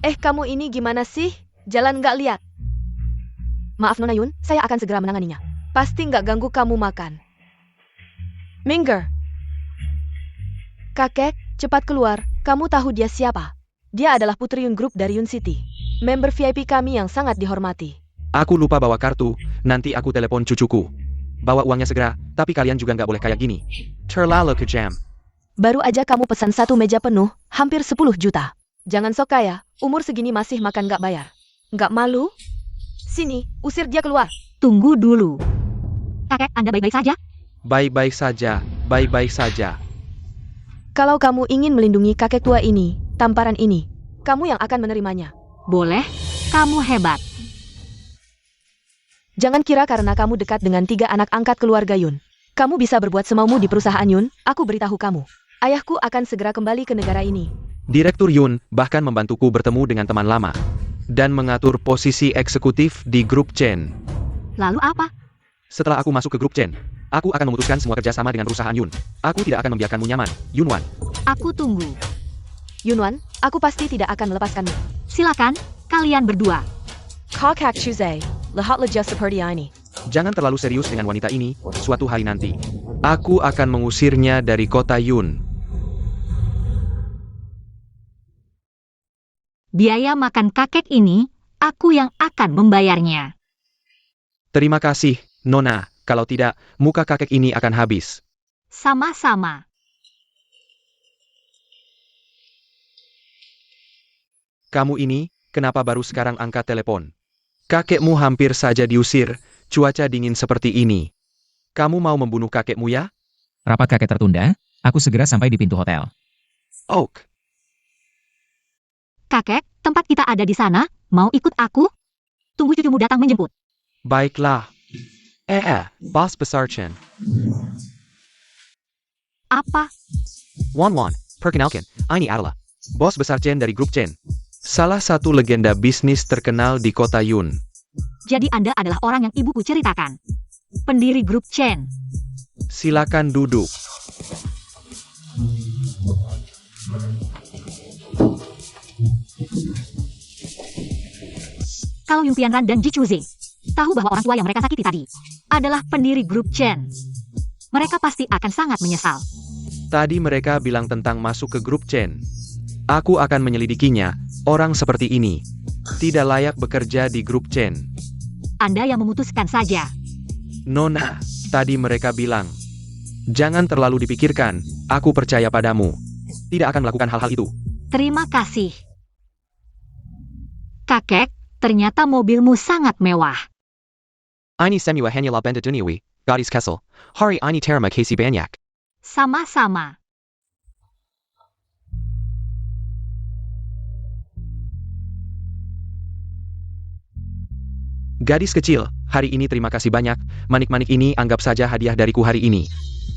Kamu ini gimana sih? Jalan nggak lihat. Maaf Nona Yun, saya akan segera menanganinya. Pasti nggak ganggu kamu makan. Minger. Kakek, cepat keluar, kamu tahu dia siapa? Dia adalah putri Yun Group dari Yun City. Member VIP kami yang sangat dihormati. Aku lupa bawa kartu, nanti aku telepon cucuku. Bawa uangnya segera, tapi kalian juga nggak boleh kayak gini. Terlalu kejam. Baru aja kamu pesan 1 meja penuh, hampir 10 juta. Jangan sok kaya, umur segini masih makan nggak bayar. Nggak malu? Sini, usir dia keluar. Tunggu dulu. Kakek, Anda baik-baik saja? Baik-baik saja. Kalau kamu ingin melindungi kakek tua ini, tamparan ini, kamu yang akan menerimanya. Boleh, kamu hebat. Jangan kira karena kamu dekat dengan 3 anak angkat keluarga Yun. Kamu bisa berbuat semaumu di perusahaan Yun, aku beritahu kamu. Ayahku akan segera kembali ke negara ini. Direktur Yun bahkan membantuku bertemu dengan teman lama. Dan mengatur posisi eksekutif di grup Chen. Lalu apa? Setelah aku masuk ke grup Chen, aku akan memutuskan semua kerjasama dengan perusahaan Yun. Aku tidak akan membiarkanmu nyaman, Yunwan. Aku tunggu. Yunwan, aku pasti tidak akan melepaskanmu. Silakan, kalian berdua. Kakak Chuze, lihatlah just seperti ini. Jangan terlalu serius dengan wanita ini, suatu hari nanti. Aku akan mengusirnya dari kota Yun. Biaya makan kakek ini, aku yang akan membayarnya. Terima kasih, Nona. Kalau tidak, muka kakek ini akan habis. Sama-sama. Kamu ini, kenapa baru sekarang angkat telepon? Kakekmu hampir saja diusir, cuaca dingin seperti ini. Kamu mau membunuh kakekmu ya? Rapat kakek tertunda, aku segera sampai di pintu hotel. Oak. Kakek, tempat kita ada di sana, mau ikut aku? Tunggu cucumu datang menjemput. Baiklah. Bos besar Chen. Apa? Wan, perkenalkan, ini adalah bos besar Chen dari grup Chen. Salah satu legenda bisnis terkenal di kota Yun. Jadi Anda adalah orang yang ibuku ceritakan. Pendiri grup Chen. Silakan duduk. Kalau Yun Tianran dan Ji Chuze tahu bahwa orang tua yang mereka sakiti tadi adalah pendiri grup Chen, mereka pasti akan sangat menyesal. Tadi mereka bilang tentang masuk ke grup Chen. Aku akan menyelidikinya. Orang seperti ini tidak layak bekerja di grup Chen. Anda yang memutuskan saja. Nona, tadi mereka bilang, jangan terlalu dipikirkan, aku percaya padamu. Tidak akan melakukan hal-hal itu. Terima kasih. Kakek, ternyata mobilmu sangat mewah. Ini semua hanyalah benda duniawi, gadis Kessel. Hari ini terima kasih banyak. Sama-sama. Gadis kecil, hari ini terima kasih banyak, manik-manik ini anggap saja hadiah dariku hari ini.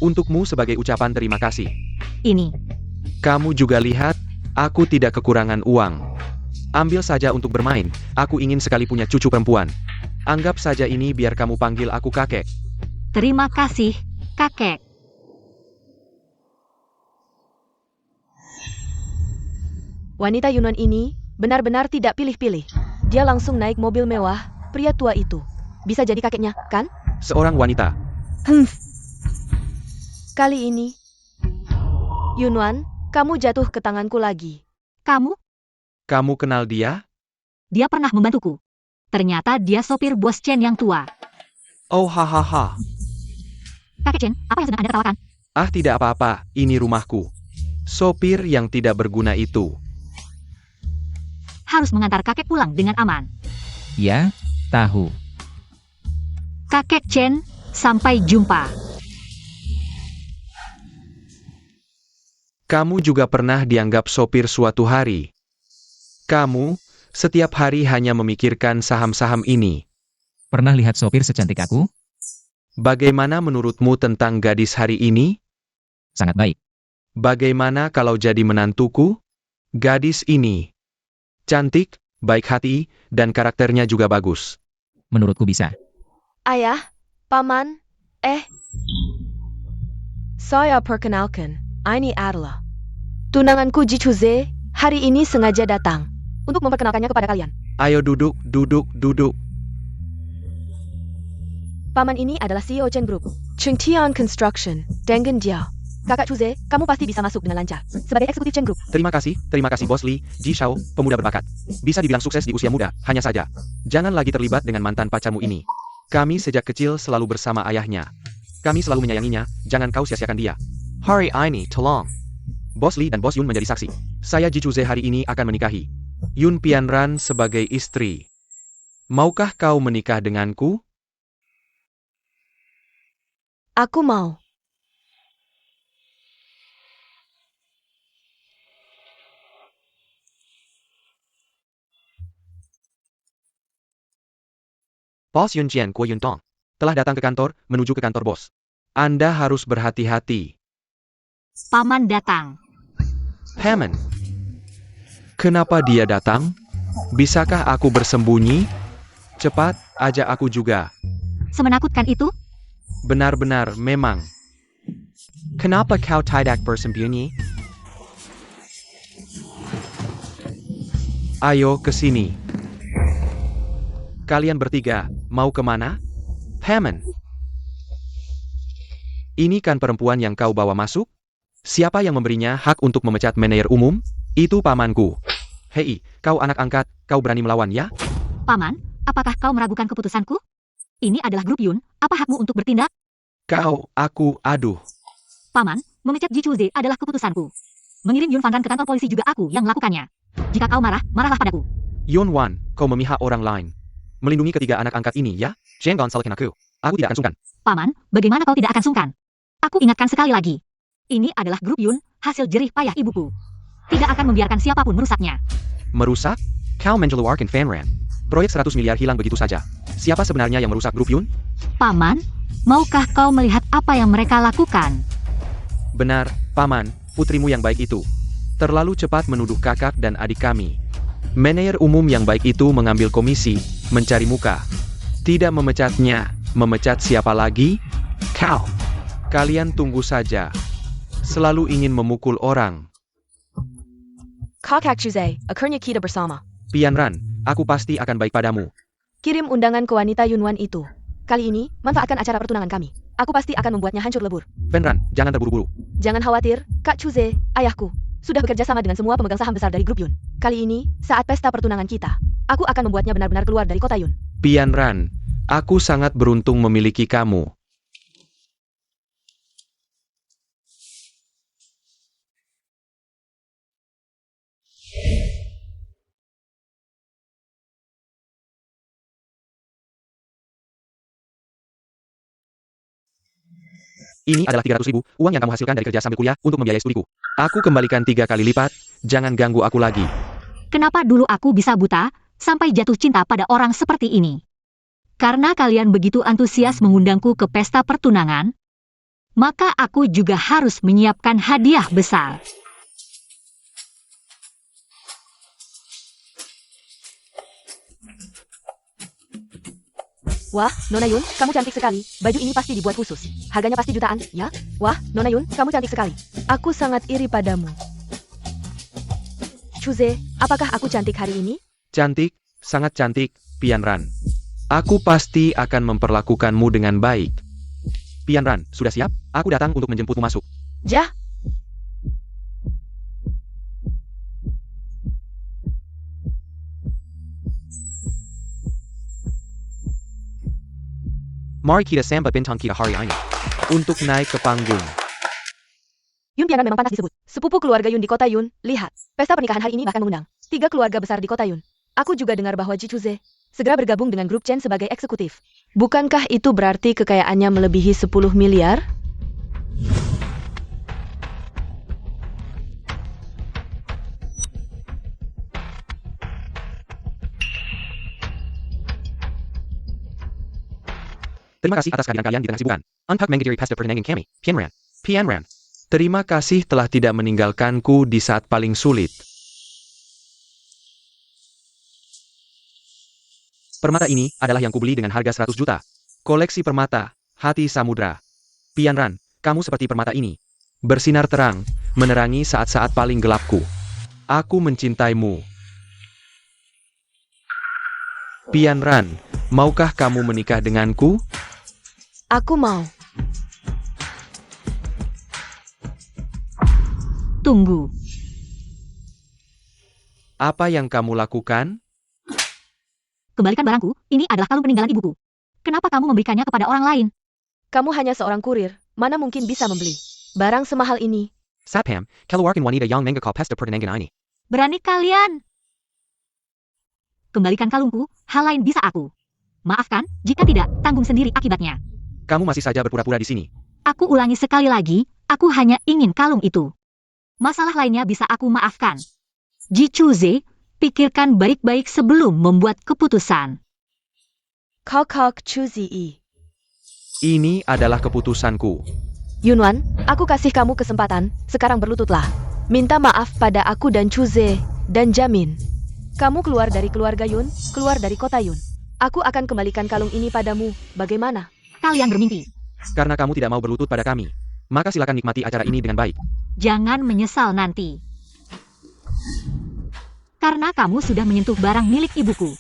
Untukmu sebagai ucapan terima kasih. Ini. Kamu juga lihat, aku tidak kekurangan uang. Ambil saja untuk bermain, aku ingin sekali punya cucu perempuan. Anggap saja ini biar kamu panggil aku kakek. Terima kasih, kakek. Wanita Yunan ini benar-benar tidak pilih-pilih. Dia langsung naik mobil mewah, pria tua itu. Bisa jadi kakeknya, kan? Seorang wanita. Kali ini, Yunwan, kamu jatuh ke tanganku lagi. Kamu? Kamu kenal dia? Dia pernah membantuku. Ternyata dia sopir bos Chen yang tua. Oh hahaha. Kakek Chen, apa yang sedang Anda tawarkan? Ah tidak apa-apa, ini rumahku. Sopir yang tidak berguna itu. Harus mengantar kakek pulang dengan aman. Ya, tahu. Kakek Chen, sampai jumpa. Kamu juga pernah dianggap sopir suatu hari. Kamu, setiap hari hanya memikirkan saham-saham ini. Pernah lihat sopir secantik aku? Bagaimana menurutmu tentang gadis hari ini? Sangat baik. Bagaimana kalau jadi menantuku? Gadis ini cantik, baik hati, dan karakternya juga bagus. Menurutku bisa. Ayah, paman, saya perkenalkan, ini adalah tunanganku Ji Chuze, hari ini sengaja datang untuk memperkenalkannya kepada kalian. Ayo duduk. Paman ini adalah CEO Chen Group, Chengtian Construction, dengan dia. Kakak Chuze, kamu pasti bisa masuk dengan lancar sebagai eksekutif Chen Group. Terima kasih Bos Li, Ji Shao, pemuda berbakat. Bisa dibilang sukses di usia muda, hanya saja. Jangan lagi terlibat dengan mantan pacarmu ini. Kami sejak kecil selalu bersama ayahnya. Kami selalu menyayanginya, jangan kau sia-siakan dia. Hari ini, tolong. Bos Li dan Bos Yun menjadi saksi. Saya Ji Chuze hari ini akan menikahi Yun Pianran sebagai istri. Maukah kau menikah denganku? Aku mau. Bos Yun Jian Kuo Yun Tong telah datang ke kantor, menuju ke kantor bos. Anda harus berhati-hati. Paman datang. Hammond. Kenapa dia datang? Bisakah aku bersembunyi? Cepat, ajak aku juga. Semenakutkan itu? Benar-benar, memang. Kenapa kau tidak bersembunyi? Ayo ke sini. Kalian bertiga, mau kemana? Paman. Ini kan perempuan yang kau bawa masuk? Siapa yang memberinya hak untuk memecat manajer umum? Itu pamanku. Hei, kau anak angkat, kau berani melawan ya? Paman, apakah kau meragukan keputusanku? Ini adalah grup Yun, apa hakmu untuk bertindak? Aduh. Paman, memecat Ji Chuze adalah keputusanku. Mengirim Yun Fanran ke kantor polisi juga aku yang melakukannya. Jika kau marah, marahlah padaku. Yun Wan, kau memihak orang lain. Melindungi ketiga anak angkat ini ya? Jangan salahkan aku. Aku tidak akan sungkan. Paman, bagaimana kau tidak akan sungkan? Aku ingatkan sekali lagi. Ini adalah grup Yun, hasil jerih payah ibuku. Tidak akan membiarkan siapapun merusaknya. Merusak? Kau mengeluarkan Fanran. Proyek 100 miliar hilang begitu saja. Siapa sebenarnya yang merusak grup Yun? Paman, maukah kau melihat apa yang mereka lakukan? Benar, Paman, putrimu yang baik itu. Terlalu cepat menuduh kakak dan adik kami. Manajer umum yang baik itu mengambil komisi, mencari muka. Tidak memecatnya, memecat siapa lagi? Kau. Kalian tunggu saja. Selalu ingin memukul orang. Kakak Chuze, akhirnya kita bersama. Pianran, aku pasti akan baik padamu. Kirim undangan ke wanita Yunwan itu. Kali ini, manfaatkan acara pertunangan kami. Aku pasti akan membuatnya hancur lebur. Penran, jangan terburu-buru. Jangan khawatir, Kak Chuze, ayahku. Sudah bekerja sama dengan semua pemegang saham besar dari grup Yun. Kali ini, saat pesta pertunangan kita, aku akan membuatnya benar-benar keluar dari kota Yun. Pianran, aku sangat beruntung memiliki kamu. Ini adalah 300.000, uang yang kamu hasilkan dari kerja sambil kuliah untuk membiayai studiku. Aku kembalikan 3 kali lipat, jangan ganggu aku lagi. Kenapa dulu aku bisa buta, sampai jatuh cinta pada orang seperti ini? Karena kalian begitu antusias mengundangku ke pesta pertunangan, maka aku juga harus menyiapkan hadiah besar. Wah, Nona Yun, kamu cantik sekali. Baju ini pasti dibuat khusus. Harganya pasti jutaan, ya? Wah, Nona Yun, kamu cantik sekali. Aku sangat iri padamu. Chuze, apakah aku cantik hari ini? Cantik, sangat cantik, Pianran. Aku pasti akan memperlakukanmu dengan baik. Pianran, sudah siap? Aku datang untuk menjemputmu masuk. Jah, Mari kita sambut bintang kita hari ini. Untuk naik ke panggung. Yun Pianan memang pantas disebut. Sepupu keluarga Yun di kota Yun, lihat. Pesta pernikahan hari ini bahkan mengundang 3 keluarga besar di kota Yun. Aku juga dengar bahwa Ji Chuze segera bergabung dengan grup Chen sebagai eksekutif. Bukankah itu berarti kekayaannya melebihi 10 miliar? Terima kasih atas kehadiran kalian di tengah kesibukan. Unpak mengidiri pesta pertunangan kami, Pianran. Pianran. Terima kasih telah tidak meninggalkanku di saat paling sulit. Permata ini adalah yang kubeli dengan harga 100 juta. Koleksi permata, hati samudra. Pianran, kamu seperti permata ini. Bersinar terang, menerangi saat-saat paling gelapku. Aku mencintaimu. Pianran, maukah kamu menikah denganku? Aku mau. Tunggu. Apa yang kamu lakukan? Kembalikan barangku, ini adalah kalung peninggalan ibuku. Kenapa kamu memberikannya kepada orang lain? Kamu hanya seorang kurir, mana mungkin bisa membeli barang semahal ini? Sapham, keluarkan wanita yang menggakal pesta pertunangan ini. Berani kalian? Kembalikan kalungku, hal lain bisa aku. Maafkan, jika tidak, tanggung sendiri akibatnya. Kamu masih saja berpura-pura di sini. Aku ulangi sekali lagi, aku hanya ingin kalung itu. Masalah lainnya bisa aku maafkan. Ji Chuze, pikirkan baik-baik sebelum membuat keputusan. Kakak Chuze. Ini adalah keputusanku. Yunwan, aku kasih kamu kesempatan, sekarang berlututlah. Minta maaf pada aku dan Chuze, dan jamin. Kamu keluar dari keluarga Yun, keluar dari kota Yun. Aku akan kembalikan kalung ini padamu, bagaimana? Kalian bermimpi. Karena kamu tidak mau berlutut pada kami, maka silakan nikmati acara ini dengan baik. Jangan menyesal nanti. Karena kamu sudah menyentuh barang milik ibuku.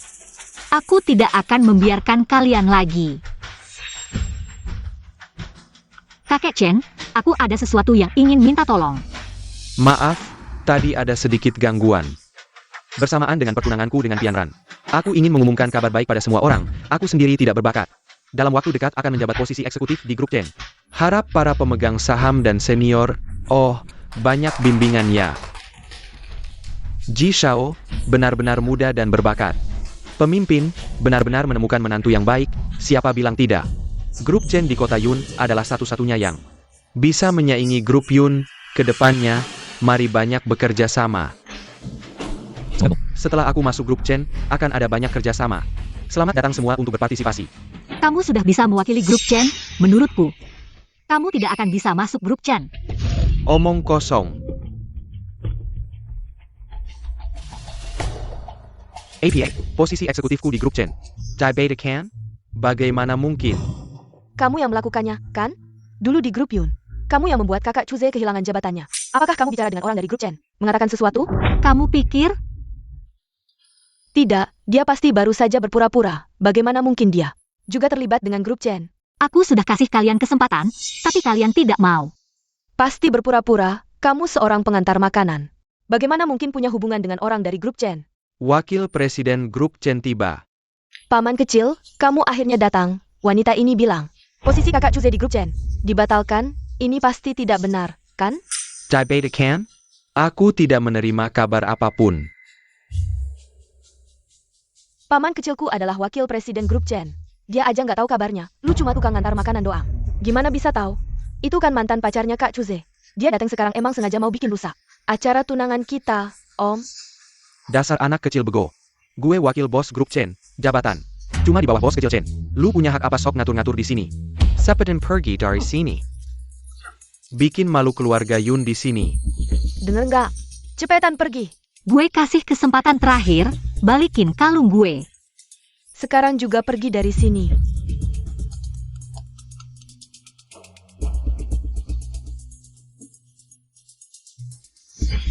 Aku tidak akan membiarkan kalian lagi. Kakek Chen, aku ada sesuatu yang ingin minta tolong. Maaf, tadi ada sedikit gangguan. Bersamaan dengan pertunanganku dengan Tianran, aku ingin mengumumkan kabar baik pada semua orang. Aku sendiri tidak berbakat. Dalam waktu dekat akan menjabat posisi eksekutif di grup Chen. Harap para pemegang saham dan senior, banyak bimbingan ya. Ji Shao, benar-benar muda dan berbakat. Pemimpin, benar-benar menemukan menantu yang baik, siapa bilang tidak. Grup Chen di kota Yun adalah satu-satunya yang bisa menyaingi grup Yun ke depannya. Mari banyak bekerja sama. Setelah aku masuk grup Chen, akan ada banyak kerjasama. Selamat datang semua untuk berpartisipasi. Kamu sudah bisa mewakili grup Chen, menurutku. Kamu tidak akan bisa masuk grup Chen. Omong kosong. APA, posisi eksekutifku di grup Chen. Dai Beta Can? Bagaimana mungkin? Kamu yang melakukannya, kan? Dulu di grup Yun. Kamu yang membuat kakak Chuze kehilangan jabatannya. Apakah kamu bicara dengan orang dari grup Chen? Mengatakan sesuatu? Kamu pikir? Tidak, dia pasti baru saja berpura-pura. Bagaimana mungkin dia juga terlibat dengan grup Chen? Aku sudah kasih kalian kesempatan, tapi kalian tidak mau. Pasti berpura-pura, kamu seorang pengantar makanan. Bagaimana mungkin punya hubungan dengan orang dari grup Chen? Wakil Presiden grup Chen tiba. Paman kecil, kamu akhirnya datang. Wanita ini bilang, posisi kakak Chuze di grup Chen dibatalkan. Ini pasti tidak benar, kan? Dai Beta Can? Aku tidak menerima kabar apapun. Paman kecilku adalah wakil presiden grup Chen. Dia aja nggak tahu kabarnya. Lu cuma tukang ngantar makanan doang. Gimana bisa tahu? Itu kan mantan pacarnya Kak Chuze. Dia datang sekarang emang sengaja mau bikin rusak acara tunangan kita, Om. Dasar anak kecil bego. Gue wakil bos grup Chen, jabatan. Cuma di bawah bos kecil Chen. Lu punya hak apa sok ngatur-ngatur di sini? Cepetin pergi dari sini. Bikin malu keluarga Yun di sini. Dengar nggak? Cepetan pergi. Gue kasih kesempatan terakhir, balikin kalung gue. Sekarang juga pergi dari sini.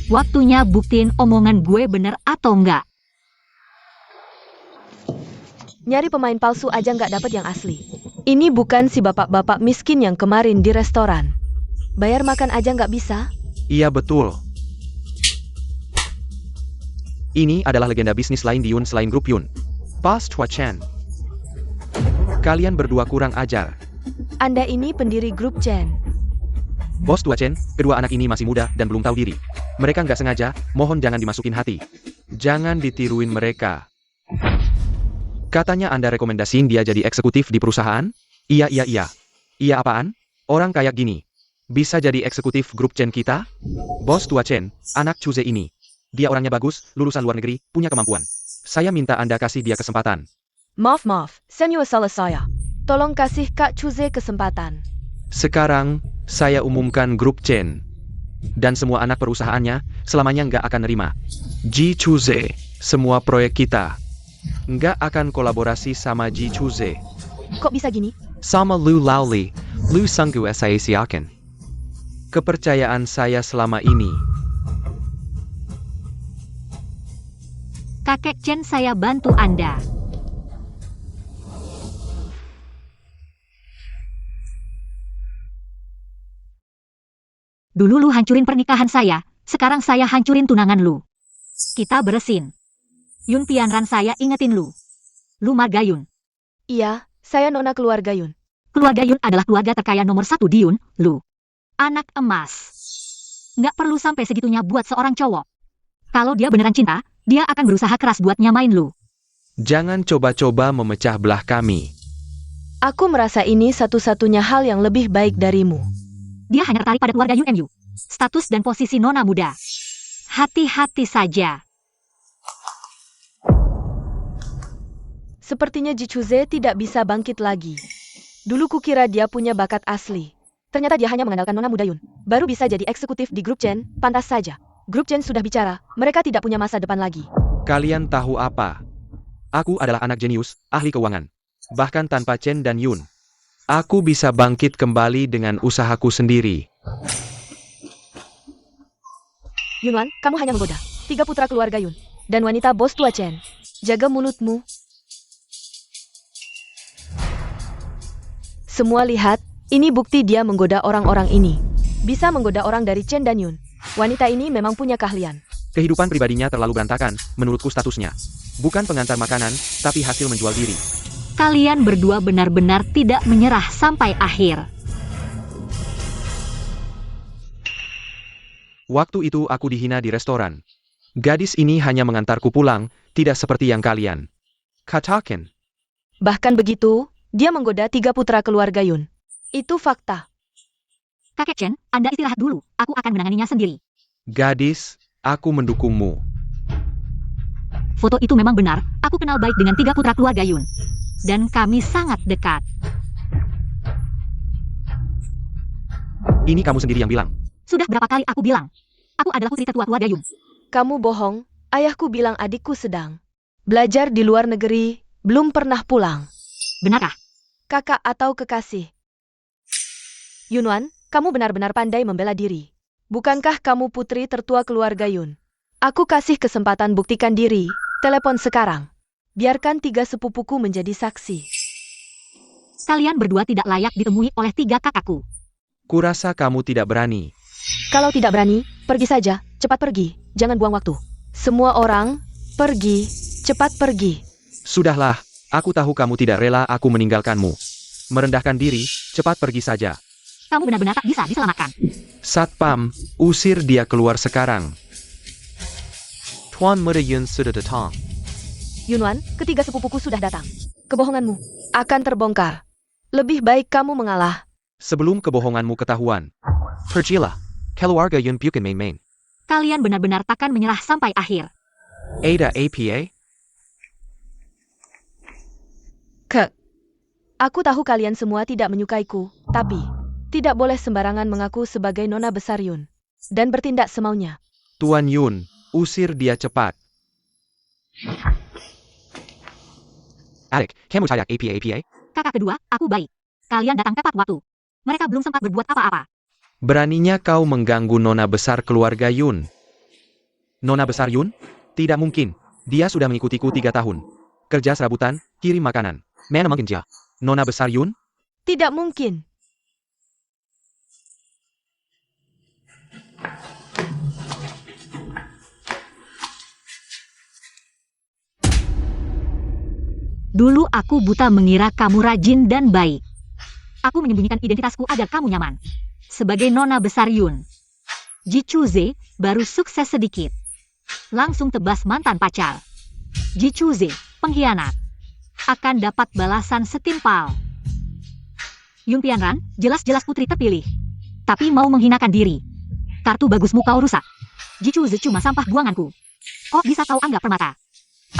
Waktunya buktiin omongan gue bener atau enggak. Nyari pemain palsu aja nggak dapet yang asli. Ini bukan si bapak-bapak miskin yang kemarin di restoran. Bayar makan aja nggak bisa? Iya betul. Ini adalah legenda bisnis lain di Yun selain grup Yun. Bos Tua Chen. Kalian berdua kurang ajar. Anda ini pendiri grup Chen. Bos Tua Chen, kedua anak ini masih muda dan belum tahu diri. Mereka nggak sengaja, mohon jangan dimasukin hati. Jangan ditiruin mereka. Katanya Anda rekomendasiin dia jadi eksekutif di perusahaan? Iya. Iya apaan? Orang kayak gini bisa jadi eksekutif grup Chen kita? Bos Tua Chen, anak Chuze ini. Dia orangnya bagus, lulusan luar negeri, punya kemampuan. Saya minta Anda kasih dia kesempatan. Maaf, Senyor salah saya. Tolong kasih Kak Chuze kesempatan. Sekarang, saya umumkan grup Chen. Dan semua anak perusahaannya, selamanya nggak akan nerima. Ji Chuze, semua proyek kita nggak akan kolaborasi sama Ji Chuze. Kok bisa gini? Sama Lu Laoli, Lu Sunggu saya siakan. Kepercayaan saya selama ini. Kakek Chen, saya bantu Anda. Dulu lu hancurin pernikahan saya, sekarang saya hancurin tunangan lu. Kita beresin. Yun Tianran, saya ingetin lu. Lu marga Yun. Iya, saya nona keluarga Yun. Keluarga Yun adalah keluarga terkaya nomor 1 di Yun, lu. Anak emas. Nggak perlu sampai segitunya buat seorang cowok. Kalau dia beneran cinta, dia akan berusaha keras buat nyamain lu. Jangan coba-coba memecah belah kami. Aku merasa ini satu-satunya hal yang lebih baik darimu. Dia hanya tertarik pada keluarga Yun MU. Status dan posisi nona muda. Hati-hati saja. Sepertinya Ji Chuze tidak bisa bangkit lagi. Dulu kukira dia punya bakat asli. Ternyata dia hanya mengandalkan nona muda Yun. Baru bisa jadi eksekutif di grup Chen, pantas saja. Grup Chen sudah bicara, mereka tidak punya masa depan lagi. Kalian tahu apa? Aku adalah anak jenius, ahli keuangan. Bahkan tanpa Chen dan Yun, aku bisa bangkit kembali dengan usahaku sendiri. Yunwan, kamu hanya menggoda 3 putra keluarga Yun dan wanita bos tua Chen. Jaga mulutmu. Semua lihat, ini bukti dia menggoda orang-orang ini. Bisa menggoda orang dari Chen dan Yun. Wanita ini memang punya keahlian. Kehidupan pribadinya terlalu berantakan, menurutku statusnya. Bukan pengantar makanan, tapi hasil menjual diri. Kalian berdua benar-benar tidak menyerah sampai akhir. Waktu itu aku dihina di restoran. Gadis ini hanya mengantarku pulang, tidak seperti yang kalian katakan. Bahkan begitu, dia menggoda 3 putra keluarga Yun. Itu fakta. Kakek Chen, Anda istirahat dulu. Aku akan menanganinya sendiri. Gadis, aku mendukungmu. Foto itu memang benar. Aku kenal baik dengan 3 putra keluarga Yun. Dan kami sangat dekat. Ini kamu sendiri yang bilang. Sudah berapa kali aku bilang? Aku adalah putri tertua keluarga Yun. Kamu bohong, ayahku bilang adikku sedang belajar di luar negeri, belum pernah pulang. Benarkah? Kakak atau kekasih? Yunwan, kamu benar-benar pandai membela diri. Bukankah kamu putri tertua keluarga Yun? Aku kasih kesempatan buktikan diri, telepon sekarang. Biarkan 3 sepupuku menjadi saksi. Kalian berdua tidak layak ditemui oleh 3 kakakku. Kurasa kamu tidak berani. Kalau tidak berani, pergi saja, cepat pergi, jangan buang waktu. Semua orang, pergi, cepat pergi. Sudahlah, aku tahu kamu tidak rela aku meninggalkanmu. Merendahkan diri, cepat pergi saja. Kamu benar-benar tak bisa diselamatkan. Satpam, usir dia keluar sekarang. Tuan Muda Yun sudah datang. Yunwan, ketiga sepupuku sudah datang. Kebohonganmu akan terbongkar. Lebih baik kamu mengalah. Sebelum kebohonganmu ketahuan. Pergilah, keluarga Yun bukan main-main. Kalian benar-benar takkan menyerah sampai akhir. Ada APA? Aku tahu kalian semua tidak menyukaiku, tapi tidak boleh sembarangan mengaku sebagai nona besar Yun. Dan bertindak semaunya. Tuan Yun, usir dia cepat. Adik, kamu cayak APA? Kakak kedua, aku baik. Kalian datang tepat waktu. Mereka belum sempat berbuat apa-apa. Beraninya kau mengganggu nona besar keluarga Yun. Nona besar Yun? Tidak mungkin. Dia sudah mengikutiku 3 tahun. Kerja serabutan, kirim makanan. Mana mungkin dia? Nona besar Yun? Tidak mungkin. Dulu aku buta mengira kamu rajin dan baik. Aku menyembunyikan identitasku agar kamu nyaman. Sebagai nona besar Yun. Ji Chuze baru sukses sedikit. Langsung tebas mantan pacar. Ji Chuze, pengkhianat. Akan dapat balasan setimpal. Yun Tianran, jelas-jelas putri terpilih. Tapi mau menghinakan diri. Kartu bagusmu kau rusak. Ji Chuze cuma sampah buanganku. Kok bisa kau anggap permata?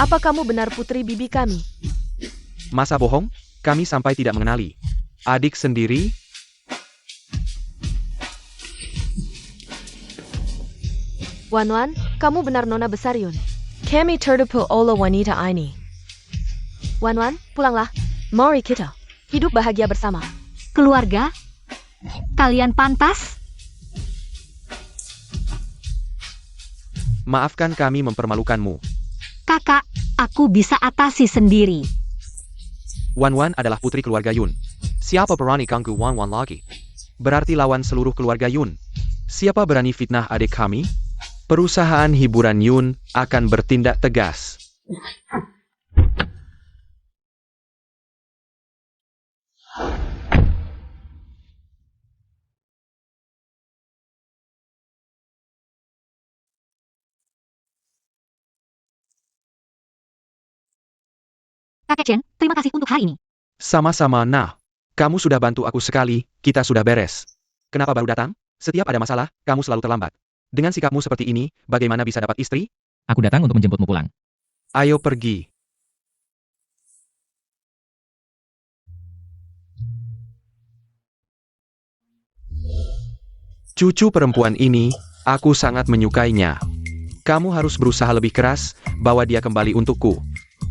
Apa kamu benar putri bibi kami? Masa bohong? Kami sampai tidak mengenali. Adik sendiri? Wanwan, kamu benar nona besar Yun. Kami terdepu oleh wanita ini. Wanwan, pulanglah. Mari kita hidup bahagia bersama. Keluarga? Kalian pantas? Maafkan kami mempermalukanmu. Kakak, aku bisa atasi sendiri. Wan Wan adalah putri keluarga Yun. Siapa berani ganggu Wan Wan lagi? Berarti lawan seluruh keluarga Yun. Siapa berani fitnah adik kami? Perusahaan hiburan Yun akan bertindak tegas. Kakek Chen, terima kasih untuk hari ini. Sama-sama, nah. Kamu sudah bantu aku sekali, kita sudah beres. Kenapa baru datang? Setiap ada masalah, kamu selalu terlambat. Dengan sikapmu seperti ini, bagaimana bisa dapat istri? Aku datang untuk menjemputmu pulang. Ayo pergi. Cucu perempuan ini, aku sangat menyukainya. Kamu harus berusaha lebih keras, bawa dia kembali untukku.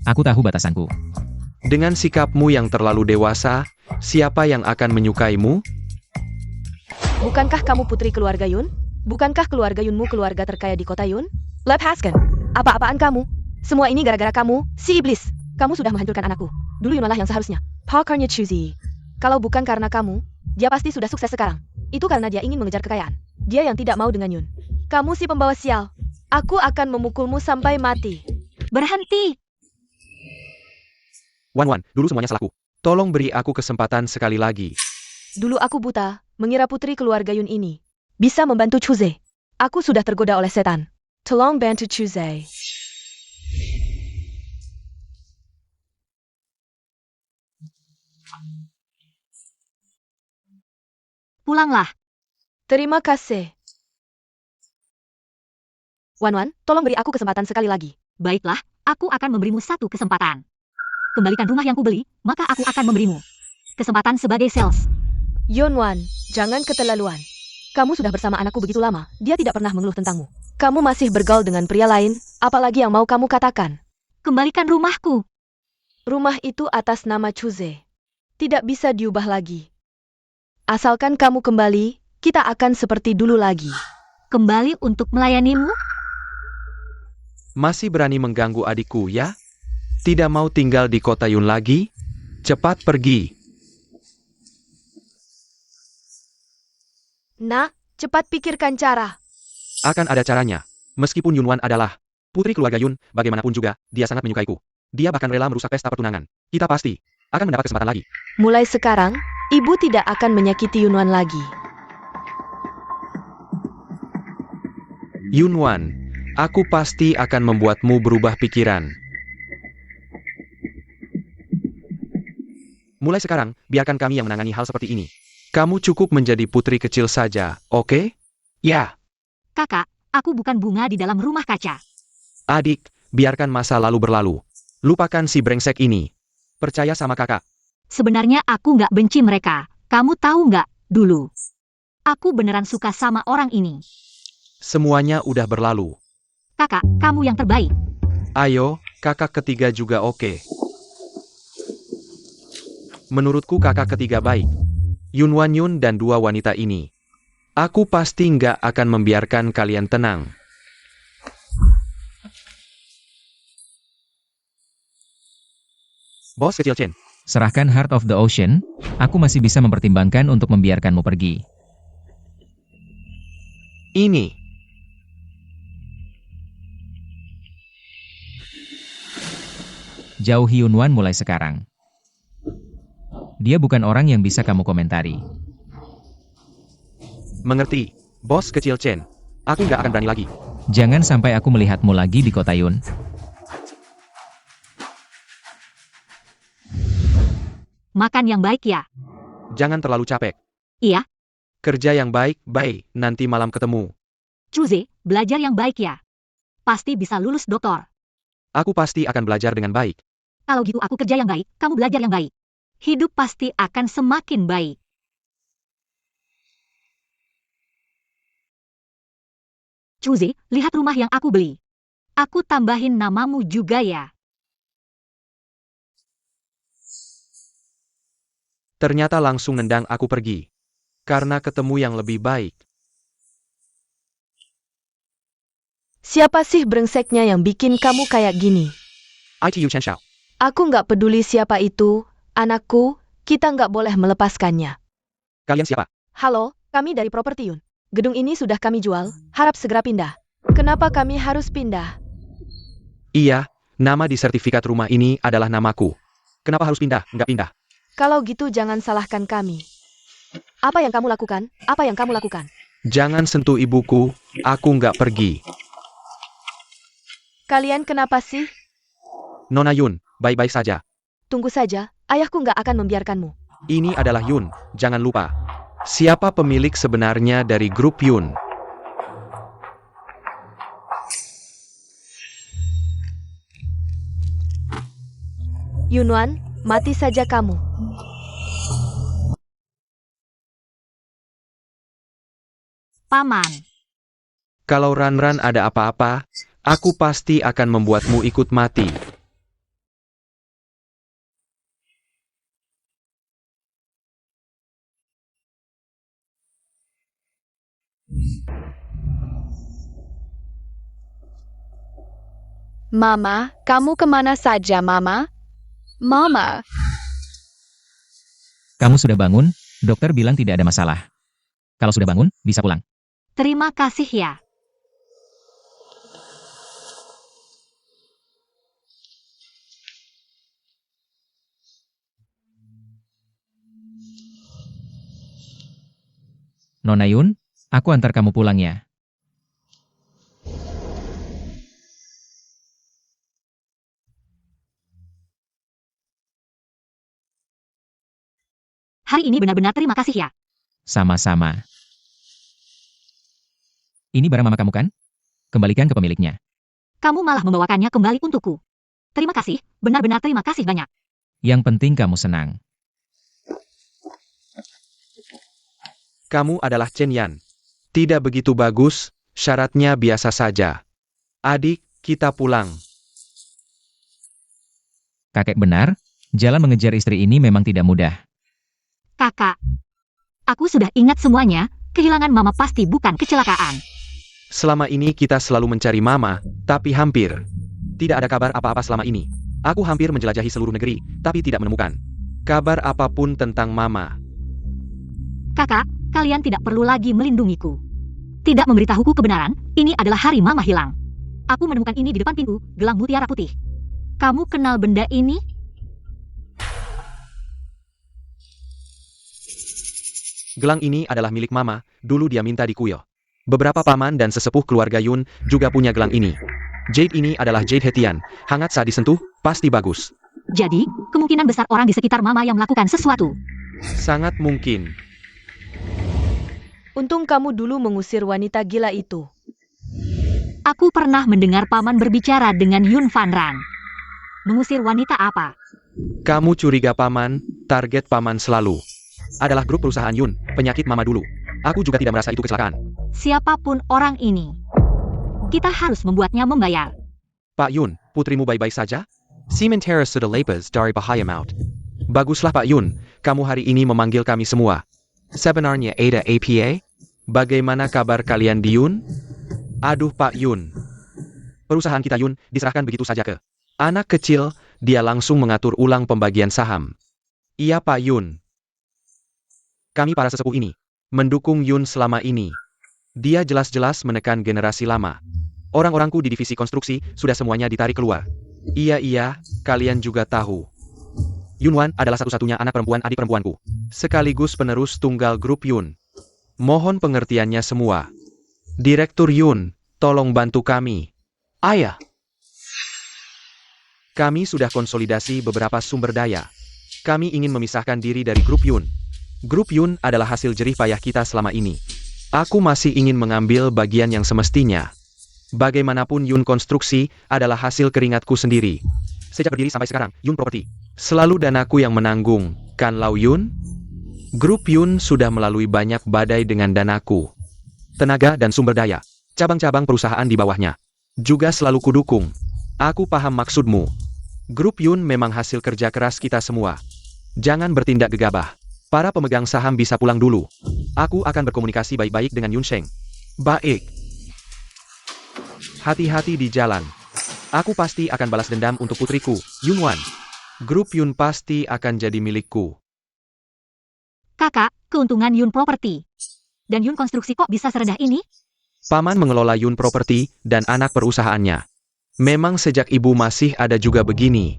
Aku tahu batasanku. Dengan sikapmu yang terlalu dewasa, siapa yang akan menyukaimu? Bukankah kamu putri keluarga Yun? Bukankah keluarga Yunmu keluarga terkaya di kota Yun? Lepaskan. Apa-apaan kamu? Semua ini gara-gara kamu, si iblis. Kamu sudah menghancurkan anakku. Dulu Yunlah yang seharusnya. Pakarnya Chuzi. Kalau bukan karena kamu, dia pasti sudah sukses sekarang. Itu karena dia ingin mengejar kekayaan. Dia yang tidak mau dengan Yun. Kamu si pembawa sial. Aku akan memukulmu sampai mati. Berhenti! Wan, dulu semuanya salahku. Tolong beri aku kesempatan sekali lagi. Dulu aku buta, mengira putri keluarga Yun ini bisa membantu Chuze. Aku sudah tergoda oleh setan. Tolong bantu Chuze. Pulanglah. Terima kasih. Wan, tolong beri aku kesempatan sekali lagi. Baiklah, aku akan memberimu satu kesempatan. Kembalikan rumah yang kubeli, maka aku akan memberimu kesempatan sebagai sales. Yunwan, jangan keterlaluan. Kamu sudah bersama anakku begitu lama, dia tidak pernah mengeluh tentangmu. Kamu masih bergaul dengan pria lain, apalagi yang mau kamu katakan? Kembalikan rumahku. Rumah itu atas nama Chuze. Tidak bisa diubah lagi. Asalkan kamu kembali, kita akan seperti dulu lagi. Kembali untuk melayanimu? Masih berani mengganggu adikku ya? Tidak mau tinggal di kota Yun lagi? Cepat pergi. Nak, cepat pikirkan cara. Akan ada caranya. Meskipun Yunwan adalah putri keluarga Yun, bagaimanapun juga, dia sangat menyukaiku. Dia bahkan rela merusak pesta pertunangan. Kita pasti akan mendapat kesempatan lagi. Mulai sekarang, ibu tidak akan menyakiti Yunwan lagi. Yunwan, aku pasti akan membuatmu berubah pikiran. Mulai sekarang, biarkan kami yang menangani hal seperti ini. Kamu cukup menjadi putri kecil saja, oke? Ya. Kakak, aku bukan bunga di dalam rumah kaca. Adik, biarkan masa lalu berlalu. Lupakan si brengsek ini. Percaya sama kakak. Sebenarnya aku nggak benci mereka. Kamu tahu nggak, dulu. Aku beneran suka sama orang ini. Semuanya udah berlalu. Kakak, kamu yang terbaik. Ayo, kakak ketiga juga oke. Menurutku kakak ketiga baik. Yunwan Yun dan dua wanita ini. Aku pasti nggak akan membiarkan kalian tenang. Bos kecil Chen. Serahkan Heart of the Ocean, aku masih bisa mempertimbangkan untuk membiarkanmu pergi. Ini. Jauhi Yunwan mulai sekarang. Dia bukan orang yang bisa kamu komentari. Mengerti, bos kecil Chen. Aku nggak akan berani lagi. Jangan sampai aku melihatmu lagi di kota Yun. Makan yang baik ya. Jangan terlalu capek. Iya. Kerja yang baik, nanti malam ketemu. Chuze, belajar yang baik ya. Pasti bisa lulus doktor. Aku pasti akan belajar dengan baik. Kalau gitu aku kerja yang baik, kamu belajar yang baik. Hidup pasti akan semakin baik. Chuze, lihat rumah yang aku beli. Aku tambahin namamu juga ya. Ternyata langsung nendang aku pergi. Karena ketemu yang lebih baik. Siapa sih brengseknya yang bikin kamu kayak gini? ITU Chen Xiao. Aku nggak peduli siapa itu, anakku, kita nggak boleh melepaskannya. Kalian siapa? Halo, kami dari Properti Yun. Gedung ini sudah kami jual, harap segera pindah. Kenapa kami harus pindah? Iya, nama di sertifikat rumah ini adalah namaku. Kenapa harus pindah? Nggak pindah. Kalau gitu jangan salahkan kami. Apa yang kamu lakukan? Apa yang kamu lakukan? Jangan sentuh ibuku, aku nggak pergi. Kalian kenapa sih? Nona Yun, baik-baik saja. Tunggu saja, ayahku nggak akan membiarkanmu. Ini adalah Yun, jangan lupa. Siapa pemilik sebenarnya dari grup Yun? Yunwan, mati saja kamu. Paman. Kalau Ran ada apa-apa, aku pasti akan membuatmu ikut mati. Mama, kamu kemana saja, Mama? Mama. Kamu sudah bangun, dokter bilang tidak ada masalah. Kalau sudah bangun, bisa pulang. Terima kasih ya. Nona Yun, aku antar kamu pulang ya. Hari ini benar-benar terima kasih ya. Sama-sama. Ini barang mama kamu kan? Kembalikan ke pemiliknya. Kamu malah membawakannya kembali untukku. Terima kasih, benar-benar terima kasih banyak. Yang penting kamu senang. Kamu adalah Chen Yan. Tidak begitu bagus, syaratnya biasa saja. Adik, kita pulang. Kakek benar, jalan mengejar istri ini memang tidak mudah. Kakak, aku sudah ingat semuanya, kehilangan mama pasti bukan kecelakaan. Selama ini kita selalu mencari mama, tapi hampir. Tidak ada kabar apa-apa selama ini. Aku hampir menjelajahi seluruh negeri, tapi tidak menemukan kabar apapun tentang mama. Kakak, kalian tidak perlu lagi melindungiku. Tidak memberitahuku kebenaran, ini adalah hari mama hilang. Aku menemukan ini di depan pintu, gelang mutiara putih. Kamu kenal benda ini? Gelang ini adalah milik mama, dulu dia minta di kuil. Beberapa paman dan sesepuh keluarga Yun juga punya gelang ini. Jade ini adalah Jade Hetian, hangat saat disentuh, pasti bagus. Jadi, kemungkinan besar orang di sekitar mama yang melakukan sesuatu. Sangat mungkin. Untung kamu dulu mengusir wanita gila itu. Aku pernah mendengar paman berbicara dengan Yun Fanran. Mengusir wanita apa? Kamu curiga paman, target paman selalu adalah grup perusahaan Yun, penyakit mama dulu. Aku juga tidak merasa itu kecelakaan. Siapapun orang ini, kita harus membuatnya membayar. Pak Yun, putrimu baik-baik saja? Sementara sudah lepas dari bahaya maut. Baguslah Pak Yun, kamu hari ini memanggil kami semua. Sebenarnya ada APA? Bagaimana kabar kalian di Yun? Aduh Pak Yun. Perusahaan kita Yun diserahkan begitu saja ke anak kecil, dia langsung mengatur ulang pembagian saham. Iya Pak Yun. Kami para sesepuh ini mendukung Yun selama ini. Dia jelas-jelas menekan generasi lama. Orang-orangku di divisi konstruksi sudah semuanya ditarik keluar. Iya, kalian juga tahu. Yunwan adalah satu-satunya anak perempuan adik perempuanku. Sekaligus penerus tunggal grup Yun. Mohon pengertiannya semua. Direktur Yun, tolong bantu kami. Ayah. Kami sudah konsolidasi beberapa sumber daya. Kami ingin memisahkan diri dari grup Yun. Grup Yun adalah hasil jerih payah kita selama ini. Aku masih ingin mengambil bagian yang semestinya. Bagaimanapun Yun Konstruksi adalah hasil keringatku sendiri. Sejak berdiri sampai sekarang, Yun Property selalu danaku yang menanggung, kan Lau Yun? Grup Yun sudah melalui banyak badai dengan danaku. Tenaga dan sumber daya, cabang-cabang perusahaan di bawahnya. Juga selalu kudukung. Aku paham maksudmu. Grup Yun memang hasil kerja keras kita semua. Jangan bertindak gegabah. Para pemegang saham bisa pulang dulu. Aku akan berkomunikasi baik-baik dengan Yun Sheng. Baik. Hati-hati di jalan. Aku pasti akan balas dendam untuk putriku, Yun Wan. Grup Yun pasti akan jadi milikku. Kakak, keuntungan Yun Property dan Yun Konstruksi kok bisa serendah ini? Paman mengelola Yun Property dan anak perusahaannya. Memang sejak ibu masih ada juga begini.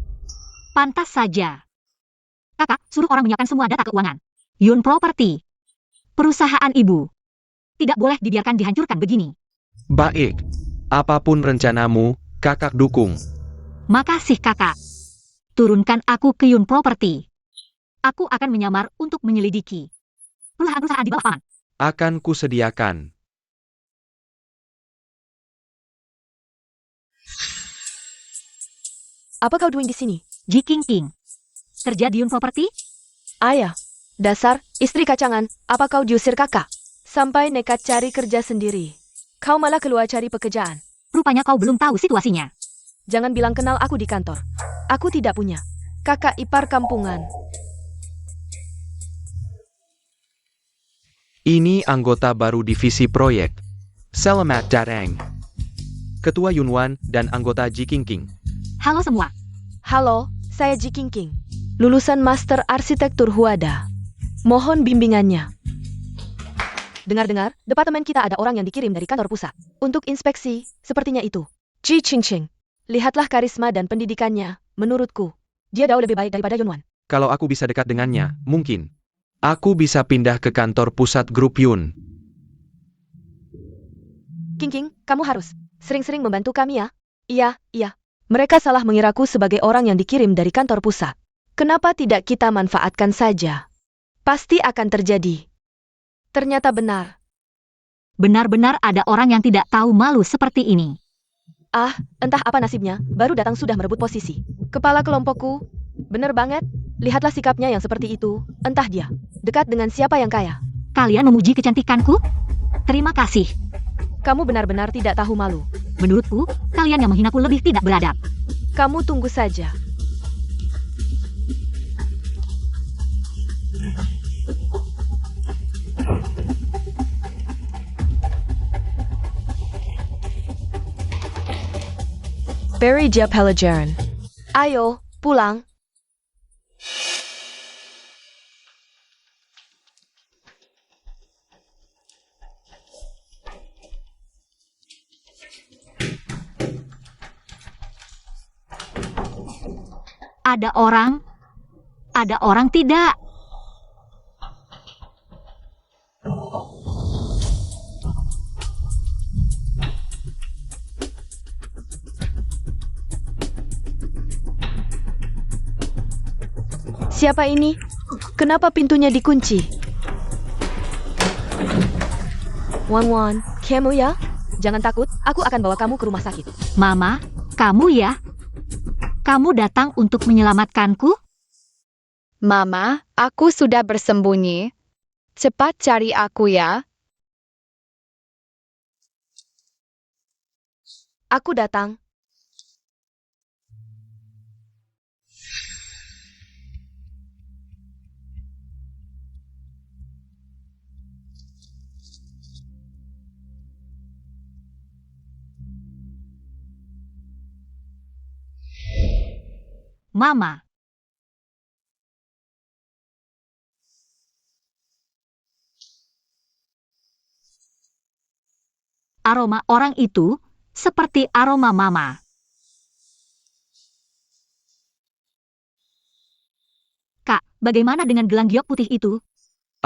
Pantas saja. Kakak, suruh orang menyiapkan semua data keuangan. Yun Property, perusahaan ibu, tidak boleh dibiarkan dihancurkan begini. Baik. Apapun rencanamu, kakak dukung. Makasih kakak. Turunkan aku ke Yun Property. Aku akan menyamar untuk menyelidiki perusahaan-perusahaan di bawah paman. Akan kusediakan. Apa kau doing di sini? Ji King King. Kerja di Yun Property? Ayah, dasar, istri kacangan, apa kau diusir kakak? Sampai nekat cari kerja sendiri. Kau malah keluar cari pekerjaan. Rupanya kau belum tahu situasinya. Jangan bilang kenal aku di kantor. Aku tidak punya kakak ipar kampungan. Ini anggota baru divisi proyek. Selamat datang. Ketua Yunwan dan anggota Ji King King. Halo semua. Halo, saya Ji King King. Lulusan Master Arsitektur Huada. Mohon bimbingannya. Dengar-dengar, departemen kita ada orang yang dikirim dari kantor pusat. Untuk inspeksi, sepertinya itu. Ji Qingqing. Lihatlah karisma dan pendidikannya. Menurutku, dia jauh lebih baik daripada Yunwan. Kalau aku bisa dekat dengannya, mungkin. Aku bisa pindah ke kantor pusat grup Yun. King, kamu harus sering-sering membantu kami ya. Iya. Mereka salah mengiraku sebagai orang yang dikirim dari kantor pusat. Kenapa tidak kita manfaatkan saja? Pasti akan terjadi. Ternyata benar. Benar-benar ada orang yang tidak tahu malu seperti ini. Entah apa nasibnya, baru datang sudah merebut posisi. Kepala kelompokku, benar banget. Lihatlah sikapnya yang seperti itu. Entah dia dekat dengan siapa yang kaya. Kalian memuji kecantikanku? Terima kasih. Kamu benar-benar tidak tahu malu. Menurutku, kalian yang menghinaku lebih tidak beradab. Kamu tunggu saja. Barry Jia Pelajaran. Ayo, pulang. Ada orang tidak. Siapa ini? Kenapa pintunya dikunci? Wan, kamu ya? Jangan takut, aku akan bawa kamu ke rumah sakit. Mama, kamu ya? Kamu datang untuk menyelamatkanku? Mama, aku sudah bersembunyi. Cepat cari aku ya. Aku datang. Mama. Aroma orang itu seperti aroma Mama. Kak, bagaimana dengan gelang giok putih itu?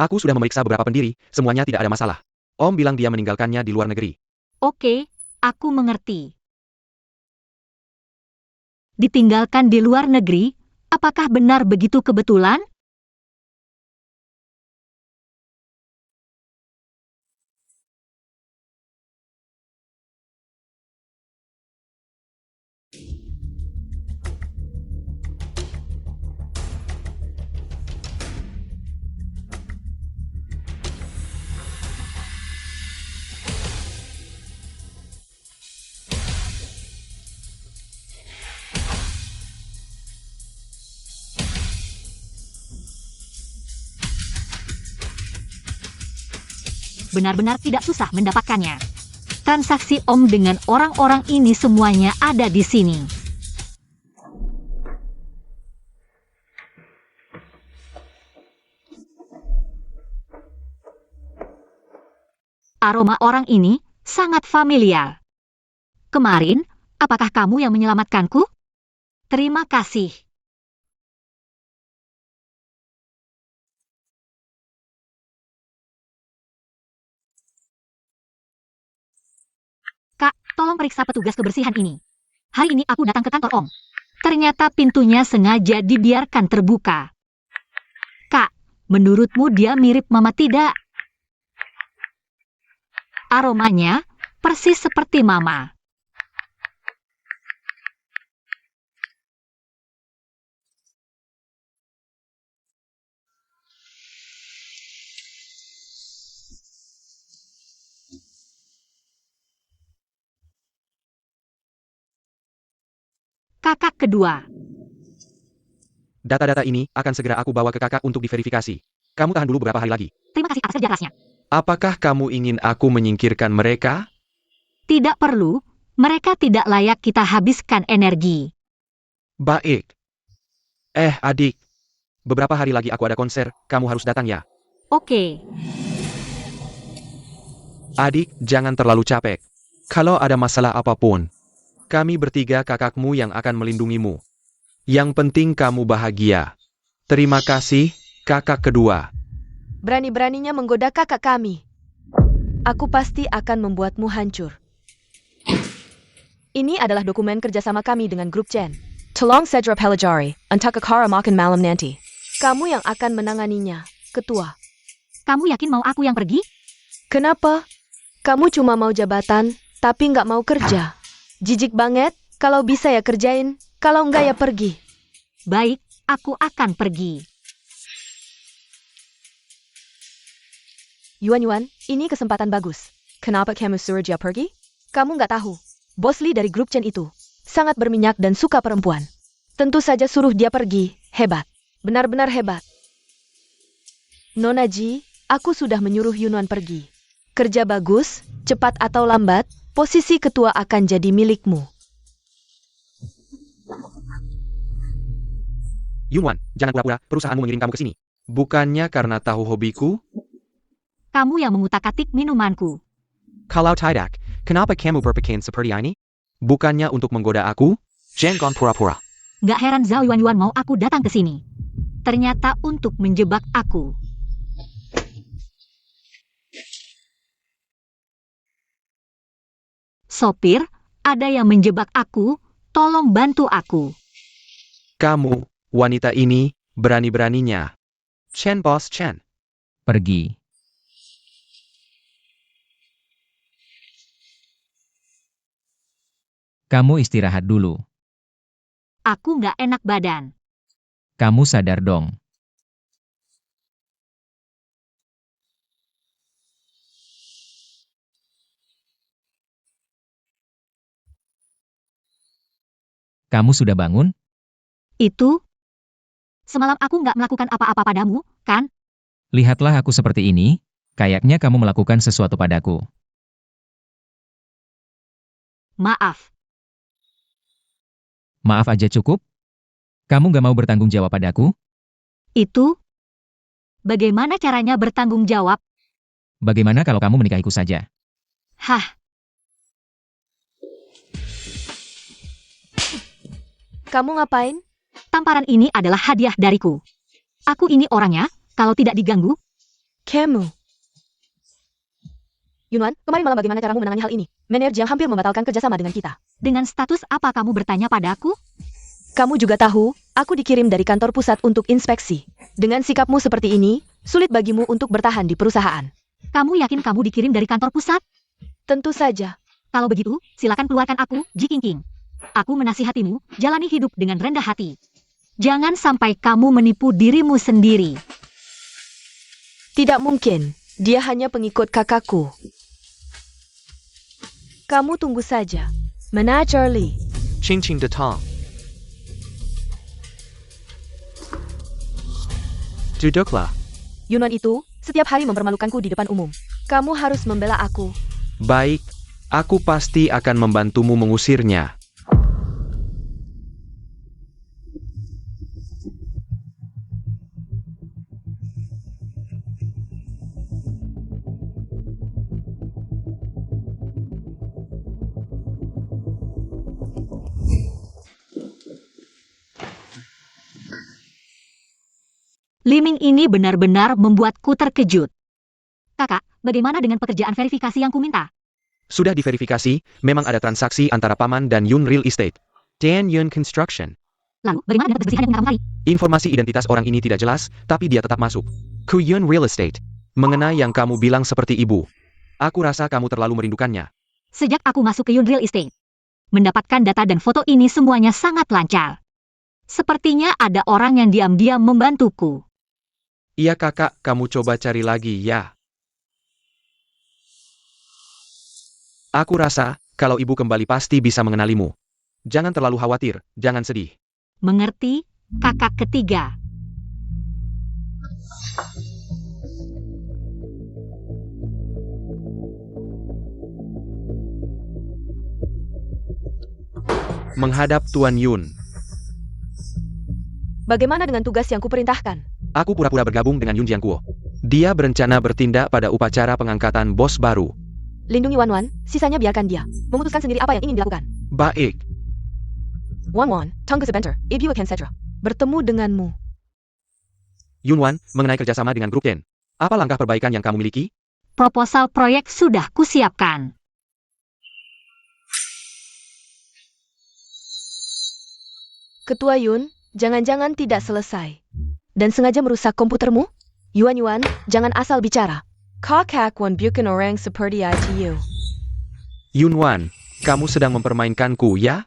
Aku sudah memeriksa beberapa pendiri, semuanya tidak ada masalah. Om bilang dia meninggalkannya di luar negeri. Oke, aku mengerti. Ditinggalkan di luar negeri, apakah benar begitu kebetulan? Benar-benar tidak susah mendapatkannya. Transaksi Om dengan orang-orang ini semuanya ada di sini. Aroma orang ini sangat familiar. Kemarin, apakah kamu yang menyelamatkanku? Terima kasih. Kak, tolong periksa petugas kebersihan ini. Hari ini aku datang ke kantor Om. Ternyata pintunya sengaja dibiarkan terbuka. Kak, menurutmu dia mirip Mama tidak? Aromanya persis seperti Mama. Kakak kedua. Data-data ini akan segera aku bawa ke kakak untuk diverifikasi. Kamu tahan dulu beberapa hari lagi. Terima kasih atas kerja kerasnya. Apakah kamu ingin aku menyingkirkan mereka? Tidak perlu, mereka tidak layak kita habiskan energi. Baik. Adik. Beberapa hari lagi aku ada konser, kamu harus datang ya. Oke. Adik, jangan terlalu capek. Kalau ada masalah apapun, kami bertiga kakakmu yang akan melindungimu. Yang penting kamu bahagia. Terima kasih, kakak kedua. Berani-beraninya menggoda kakak kami. Aku pasti akan membuatmu hancur. Ini adalah dokumen kerjasama kami dengan grup Chen. Tolong Cedra Pelajari, untuk Akara makan malam nanti. Kamu yang akan menanganinya, ketua. Kamu yakin mau aku yang pergi? Kenapa? Kamu cuma mau jabatan, tapi nggak mau kerja. Jijik banget, kalau bisa ya kerjain, kalau nggak ya pergi. Baik, aku akan pergi. Yuan, ini kesempatan bagus. Kenapa kamu suruh dia pergi? Kamu nggak tahu. Bos Lee dari grup Chen itu sangat berminyak dan suka perempuan. Tentu saja suruh dia pergi. Hebat. Benar-benar hebat. Nona Ji, aku sudah menyuruh Yuan pergi. Kerja bagus, cepat atau lambat, posisi ketua akan jadi milikmu. Yunwan, jangan pura-pura perusahaanmu mengirim kamu ke sini. Bukannya karena tahu hobiku? Kamu yang mengutak-atik minumanku. Kalau tidak, kenapa kamu berpakaian seperti ini? Bukannya untuk menggoda aku? Jangan pura-pura. Gak heran Zhao Yuan mau aku datang ke sini. Ternyata untuk menjebak aku. Sopir, ada yang menjebak aku, tolong bantu aku. Kamu, wanita ini, berani-beraninya. Chen Boss Chen. Pergi. Kamu istirahat dulu. Aku gak enak badan. Kamu sadar dong. Kamu sudah bangun? Itu? Semalam aku gak melakukan apa-apa padamu, kan? Lihatlah aku seperti ini, kayaknya kamu melakukan sesuatu padaku. Maaf. Maaf aja cukup? Kamu gak mau bertanggung jawab padaku? Itu? Bagaimana caranya bertanggung jawab? Bagaimana kalau kamu menikahiku saja? Hah, Kamu ngapain? tamparan ini adalah hadiah dariku. Aku ini orangnya, kalau tidak diganggu, Kamu. Yuan, kemarin malam bagaimana caramu menangani hal ini? Manajer Jiang hampir membatalkan kerjasama dengan kita. dengan status apa kamu bertanya padaku? Kamu juga tahu, aku dikirim dari kantor pusat untuk inspeksi. Dengan sikapmu seperti ini, sulit bagimu untuk bertahan di perusahaan. Kamu yakin kamu dikirim dari kantor pusat? Tentu saja. Kalau begitu, silakan keluarkan aku, Ji Qingqing. Aku menasihatimu, jalani hidup dengan rendah hati. Jangan sampai kamu menipu dirimu sendiri. Tidak mungkin, dia hanya pengikut kakakku. Kamu tunggu saja. Manajer Lee. Ching datang. Duduklah. Yunan itu, setiap hari mempermalukanku di depan umum. Kamu harus membela aku. Baik, aku pasti akan membantumu mengusirnya. Liming ini benar-benar membuatku terkejut. Kakak, bagaimana dengan pekerjaan verifikasi yang kuminta? Sudah diverifikasi, memang ada transaksi antara Paman dan Yun Real Estate. Dan Yun Construction. Lalu, bagaimana dengan kebersihan yang kamu cari? Informasi identitas orang ini tidak jelas, tapi dia tetap masuk. Ku Yun Real Estate. Mengenai yang kamu bilang seperti ibu. Aku rasa kamu terlalu merindukannya. Sejak aku masuk ke Yun Real Estate, mendapatkan data dan foto ini semuanya sangat lancar. Sepertinya ada orang yang diam-diam membantuku. Iya kakak, kamu coba cari lagi ya. Aku rasa, kalau ibu kembali pasti bisa mengenalimu. Jangan terlalu khawatir, jangan sedih. Mengerti, kakak ketiga. Menghadap Tuan Yun. Bagaimana dengan tugas yang kuperintahkan? Aku pura-pura bergabung dengan Yun Jiangkuo. Dia berencana bertindak pada upacara pengangkatan bos baru. Lindungi Wan Wan, sisanya biarkan dia memutuskan sendiri apa yang ingin dilakukan. Baik. Wan Wan, tunggu sebentar, ibu akan segera bertemu denganmu. Yun Wan, mengenai kerjasama dengan grup Ken. Apa langkah perbaikan yang kamu miliki? Proposal proyek sudah kusiapkan. Ketua Yun, jangan-jangan tidak selesai. Dan sengaja merusak komputermu? Yuan, jangan asal bicara. Kakak Wan bukan orang seperti itu. Yun Wan, kamu sedang mempermainkanku, ya?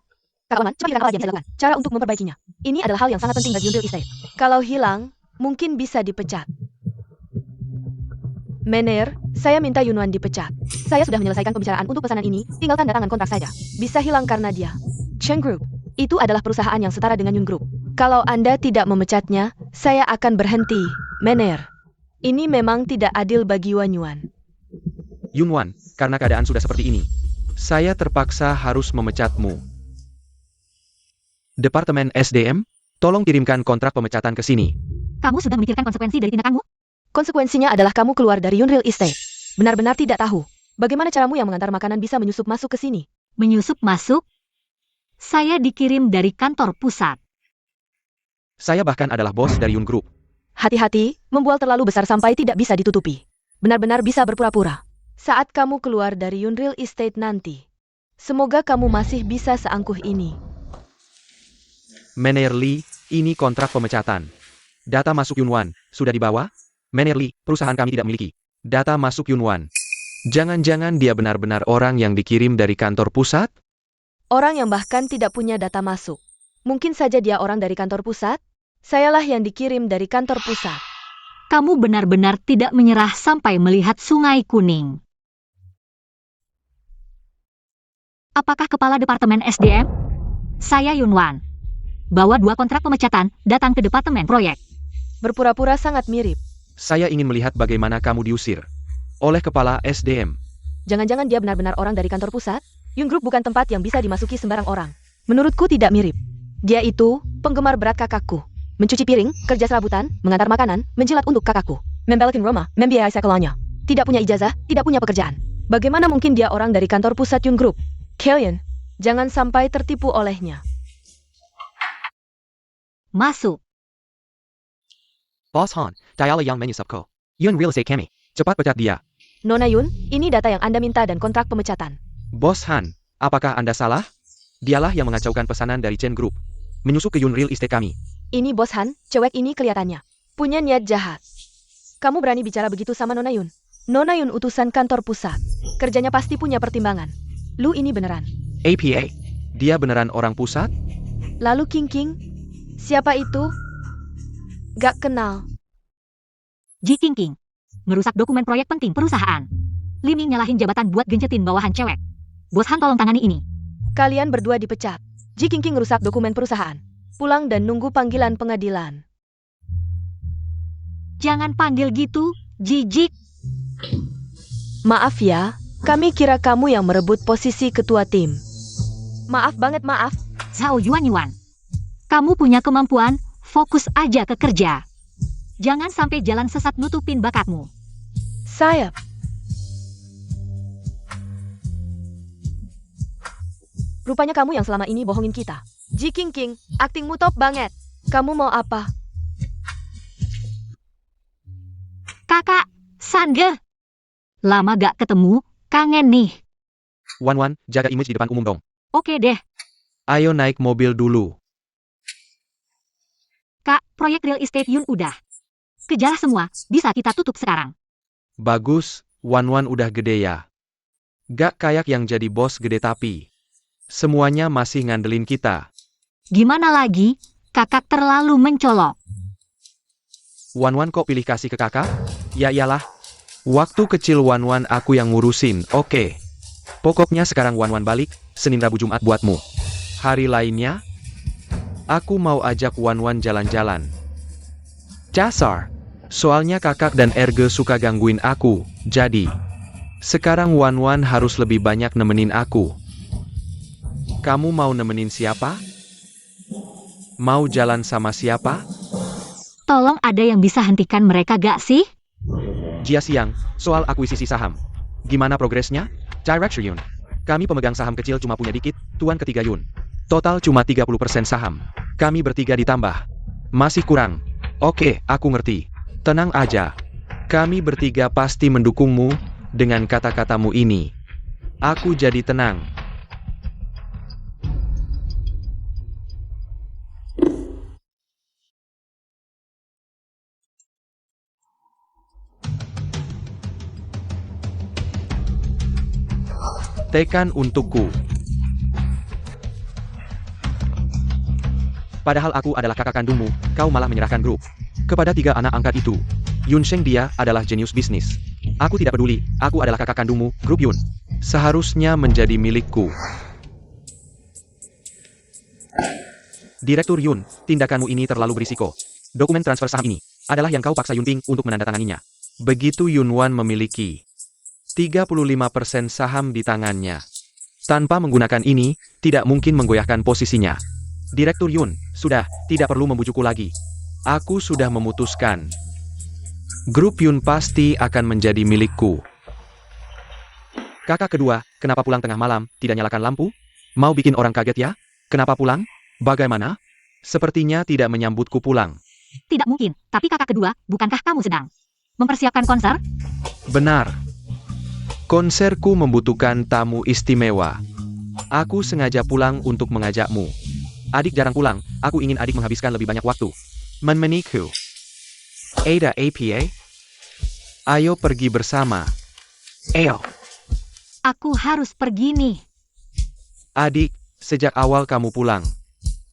Kak Waman, coba kira apa lagi yang saya lakukan. Cara untuk memperbaikinya. Ini adalah hal yang sangat penting bagi Yun Real Estate. Kalau hilang, mungkin bisa dipecat. Mener, saya minta Yunwan dipecat. Saya sudah menyelesaikan pembicaraan untuk pesanan ini, tinggal tanda tangan kontrak saja. Bisa hilang karena dia. Chen Group, itu adalah perusahaan yang setara dengan Yun Group. Kalau Anda tidak memecatnya, saya akan berhenti. Mener, ini memang tidak adil bagi Yuan. Yun Wan, karena keadaan sudah seperti ini, saya terpaksa harus memecatmu. Departemen SDM, tolong kirimkan kontrak pemecatan ke sini. Kamu sudah memikirkan konsekuensi dari tindakanmu? Konsekuensinya adalah kamu keluar dari Yun Real Estate. Benar-benar tidak tahu. Bagaimana caramu yang mengantar makanan bisa menyusup masuk ke sini? Menyusup masuk? Saya dikirim dari kantor pusat. Saya bahkan adalah bos dari Yun Group. Hati-hati, membual terlalu besar sampai tidak bisa ditutupi. Benar-benar bisa berpura-pura. Saat kamu keluar dari Yun Real Estate nanti, semoga kamu masih bisa seangkuh ini. Mener Lee, ini kontrak pemecatan. Data masuk Yun Wan, sudah dibawa? Mener Lee, perusahaan kami tidak memiliki data masuk Yun Wan. Jangan-jangan dia benar-benar orang yang dikirim dari kantor pusat? Orang yang bahkan tidak punya data masuk. Mungkin saja dia orang dari kantor pusat? Sayalah yang dikirim dari kantor pusat. Kamu benar-benar tidak menyerah sampai melihat Sungai Kuning. Apakah kepala Departemen SDM? Saya Yunwan. Bawa 2 kontrak pemecatan, datang ke Departemen Proyek. Berpura-pura sangat mirip. Saya ingin melihat bagaimana kamu diusir oleh kepala SDM. Jangan-jangan dia benar-benar orang dari kantor pusat? Yun Group bukan tempat yang bisa dimasuki sembarang orang. Menurutku tidak mirip. Dia itu penggemar berat kakakku. Mencuci piring, kerja serabutan, mengantar makanan, menjilat untuk kakakku. Membalikin rumah, membiayai sekolahnya. Tidak punya ijazah, tidak punya pekerjaan. Bagaimana mungkin dia orang dari kantor pusat Yun Group? Kalian, jangan sampai tertipu olehnya. Masuk. Boss Han, dial yang menyusup ko. Yun Real Estate kami. Cepat pecat dia. Nona Yun, ini data yang Anda minta dan kontrak pemecatan. Bos Han, apakah Anda salah? Dialah yang mengacaukan pesanan dari Chen Group. Menyusup ke Yun Real Estate kami. Ini Bos Han, cewek ini kelihatannya punya niat jahat. Kamu berani bicara begitu sama Nona Yun? Nona Yun utusan kantor pusat. Kerjanya pasti punya pertimbangan. Lu ini beneran. APA, dia beneran orang pusat? Lalu King, siapa itu? Gak kenal. Ji King. Merusak dokumen proyek penting perusahaan. Liming nyalahin jabatan buat gencetin bawahan cewek. Bos Han tolong tangani ini. Kalian berdua dipecat. Ji King rusak dokumen perusahaan. Pulang dan nunggu panggilan pengadilan. Jangan panggil gitu, jijik. Maaf ya, kami kira kamu yang merebut posisi ketua tim. Maaf banget, maaf. Zhao Yuan. Kamu punya kemampuan, fokus aja ke kerja. Jangan sampai jalan sesat nutupin bakatmu. Sayap. Rupanya kamu yang selama ini bohongin kita. Ji King, aktingmu top banget. Kamu mau apa? Kakak, Sange. Lama gak ketemu, kangen nih. Wan, jaga image di depan umum dong. Oke deh, Ayo naik mobil dulu. Kak, proyek real estate Yun udah. Kejar semua, bisa kita tutup sekarang. Bagus, Wan udah gede ya. Gak kayak yang jadi bos gede tapi semuanya masih ngandelin kita. Gimana lagi, kakak terlalu mencolok. Wan kok pilih kasih ke kakak? Ya iyalah. Waktu kecil Wan aku yang ngurusin, oke. Pokoknya sekarang Wan balik, Senin Rabu Jumat buatmu. Hari lainnya, aku mau ajak Wan jalan-jalan. Dasar. Soalnya kakak dan Erge suka gangguin aku, jadi sekarang Wan harus lebih banyak nemenin aku. Kamu mau nemenin siapa? Mau jalan sama siapa? Tolong ada yang bisa hentikan mereka gak sih? Jia Siang, soal akuisisi saham. Gimana progresnya? Director Yun. Kami pemegang saham kecil cuma punya dikit, tuan ketiga Yun. Total cuma 30% saham. Kami bertiga ditambah. Masih kurang. Oke, aku ngerti. Tenang aja. Kami bertiga pasti mendukungmu dengan kata-katamu ini. Aku jadi tenang. Tekan untukku. Padahal aku adalah kakak kandungmu, kau malah menyerahkan grup kepada 3 anak angkat itu. Yun Sheng dia adalah jenius bisnis. Aku tidak peduli, aku adalah kakak kandungmu, grup Yun. Seharusnya menjadi milikku. Direktur Yun, tindakanmu ini terlalu berisiko. Dokumen transfer saham ini adalah yang kau paksa Yun Ping untuk menandatanganinya. Begitu Yun Wan memiliki 35% saham di tangannya. Tanpa menggunakan ini, tidak mungkin menggoyahkan posisinya. Direktur Yun, sudah, tidak perlu membujukku lagi. Aku sudah memutuskan. Grup Yun pasti akan menjadi milikku. Kakak kedua, kenapa pulang tengah malam, tidak nyalakan lampu? Mau bikin orang kaget ya? Kenapa pulang? Bagaimana? Sepertinya tidak menyambutku pulang. Tidak mungkin, tapi kakak kedua, bukankah kamu sedang mempersiapkan konser? Benar. Konserku membutuhkan tamu istimewa. Aku sengaja pulang untuk mengajakmu. Adik jarang pulang, aku ingin adik menghabiskan lebih banyak waktu menemaniku. Ada APA? Ayo pergi bersama. Ayo. Aku harus pergi nih. Adik, sejak awal kamu pulang.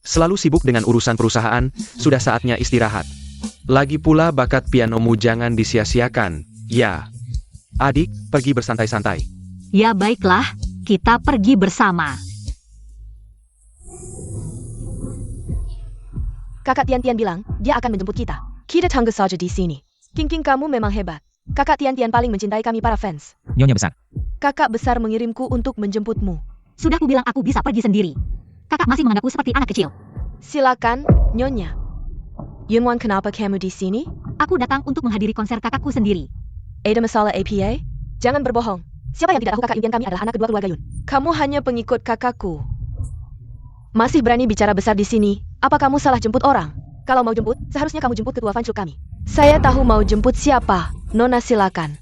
Selalu sibuk dengan urusan perusahaan, sudah saatnya istirahat. Lagi pula bakat pianomu jangan disia-siakan, ya. Adik, pergi bersantai-santai. Ya baiklah, kita pergi bersama. Kakak Tian-Tian bilang, dia akan menjemput kita. Kita tunggu saja di sini. King kamu memang hebat. Kakak Tian-Tian paling mencintai kami para fans. Nyonya besar. Kakak besar mengirimku untuk menjemputmu. Sudah kubilang aku bisa pergi sendiri. Kakak masih menganggapku seperti anak kecil. Silakan, Nyonya. Yunwan, kenapa kamu di sini? Aku datang untuk menghadiri konser kakakku sendiri. Ada masalah APA? Jangan berbohong. Siapa yang tidak tahu kakak impian kami adalah anak kedua keluarga Yun? Kamu hanya pengikut kakakku. Masih berani bicara besar di sini? Apa kamu salah jemput orang? Kalau mau jemput, seharusnya kamu jemput ketua fansclub kami. Saya tahu mau jemput siapa. Nona silakan.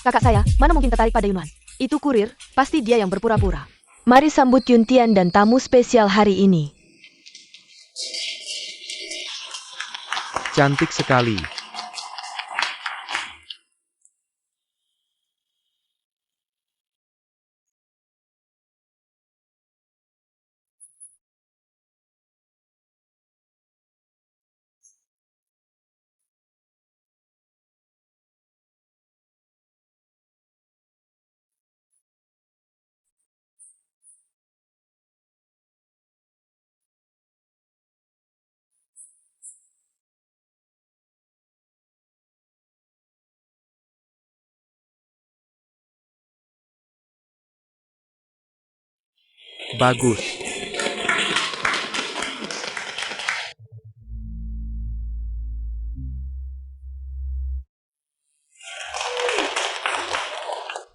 Kakak saya, mana mungkin tertarik pada Yunwan? Itu kurir, pasti dia yang berpura-pura. Mari sambut Yuntian dan tamu spesial hari ini. Cantik sekali. Bagus.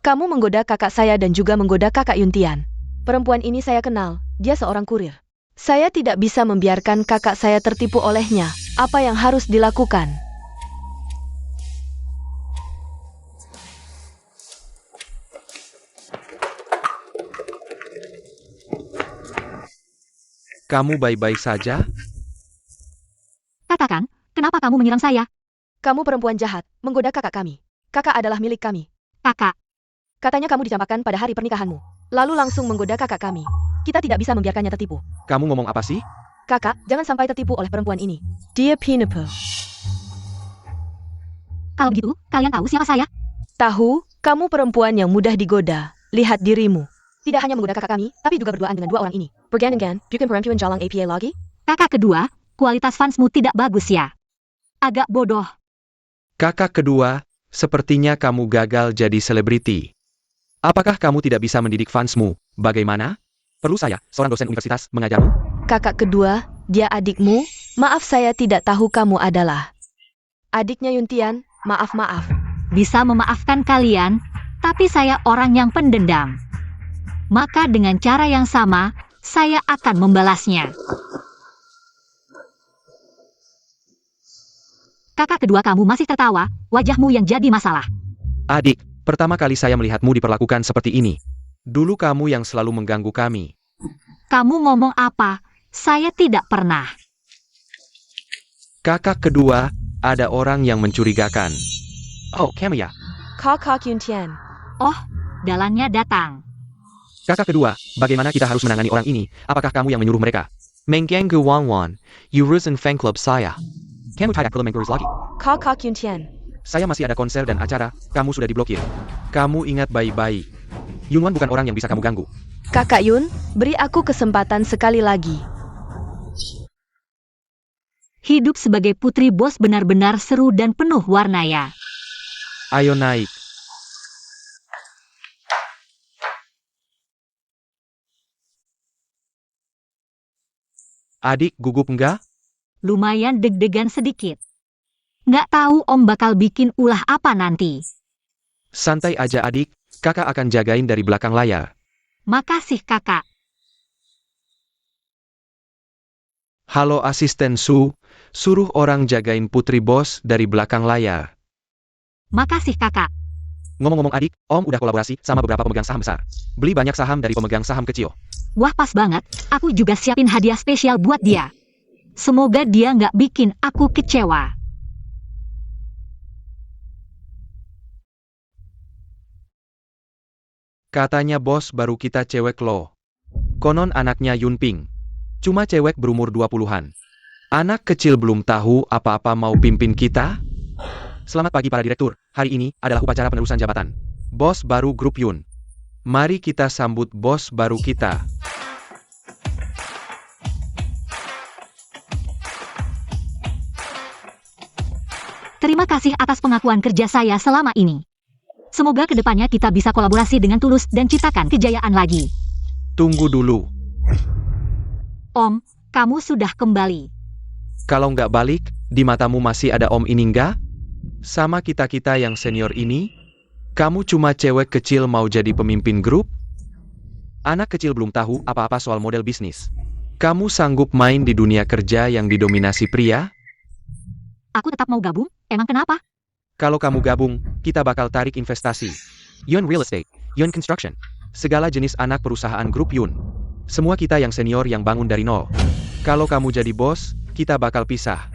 Kamu menggoda kakak saya dan juga menggoda kakak Yuntian. Perempuan ini saya kenal, dia seorang kurir. Saya tidak bisa membiarkan kakak saya tertipu olehnya. Apa yang harus dilakukan? Kamu baik-baik saja? Katakan, kenapa kamu menyerang saya? Kamu perempuan jahat, menggoda kakak kami. Kakak adalah milik kami. Kakak, Katanya kamu dicampakkan pada hari pernikahanmu. Lalu langsung menggoda kakak kami. Kita tidak bisa membiarkannya tertipu. Kamu ngomong apa sih? Kakak, jangan sampai tertipu oleh perempuan ini. Dia penipu. kalau begitu, kalian tahu siapa saya? Tahu, kamu perempuan yang mudah digoda. Lihat dirimu. Tidak hanya menggoda kakak kami, tapi juga berduaan dengan 2 orang ini. Bergangan, bukan perempuan jalang APA lagi? Kakak kedua, kualitas fansmu tidak bagus ya. Agak bodoh. Kakak kedua, sepertinya kamu gagal jadi selebriti. Apakah kamu tidak bisa mendidik fansmu? Bagaimana? Perlu saya, seorang dosen universitas, mengajarmu? Kakak kedua, dia adikmu? Maaf saya tidak tahu kamu adalah adiknya Yuntian. Maaf. Bisa memaafkan kalian, tapi saya orang yang pendendam. Maka dengan cara yang sama, saya akan membalasnya. Kakak kedua kamu masih tertawa, wajahmu yang jadi masalah. Adik, pertama kali saya melihatmu diperlakukan seperti ini. Dulu kamu yang selalu mengganggu kami. Kamu ngomong apa? Saya tidak pernah. Kakak kedua, ada orang yang mencurigakan. Oh, kamu ya? Kakak Yuntian. Oh, dalannya datang. Kakak kedua, bagaimana kita harus menangani orang ini? Apakah kamu yang menyuruh mereka? Mengganggu Wan, urusan fan club saya. Kamu tidak perlu mengurus lagi. Kakak Yuntian. Saya masih ada konser dan acara, kamu sudah diblokir. Kamu ingat baik-baik. Yunwan bukan orang yang bisa kamu ganggu. Kakak Yun, beri aku kesempatan sekali lagi. Hidup sebagai putri bos benar-benar seru dan penuh warna ya. Ayo naik. Adik gugup enggak? Lumayan deg-degan sedikit. Nggak tahu om bakal bikin ulah apa nanti. Santai aja adik, kakak akan jagain dari belakang layar. Makasih kakak. Halo asisten Su, suruh orang jagain putri bos dari belakang layar. Makasih kakak. Ngomong-ngomong adik, om udah kolaborasi sama beberapa pemegang saham besar. Beli banyak saham dari pemegang saham kecil. Wah pas banget, aku juga siapin hadiah spesial buat dia. Semoga dia nggak bikin aku kecewa. Katanya bos baru kita cewek loh. Konon anaknya Yunping. Cuma cewek berumur 20-an. Anak kecil belum tahu apa-apa mau pimpin kita? Selamat pagi para direktur, hari ini adalah upacara penerusan jabatan. Bos baru grup Yun. Mari kita sambut bos baru kita. Terima kasih atas pengakuan kerja saya selama ini. Semoga kedepannya kita bisa kolaborasi dengan tulus dan ciptakan kejayaan lagi. Tunggu dulu. Om, kamu sudah kembali. Kalau nggak balik, di matamu masih ada om ini nggak? Sama kita-kita yang senior ini? Kamu cuma cewek kecil mau jadi pemimpin grup? Anak kecil belum tahu apa-apa soal model bisnis. Kamu sanggup main di dunia kerja yang didominasi pria? Aku tetap mau gabung, emang kenapa? Kalau kamu gabung, kita bakal tarik investasi. Yun Real Estate, Yun Construction, segala jenis anak perusahaan grup Yun. Semua kita yang senior yang bangun dari nol. Kalau kamu jadi bos, kita bakal pisah.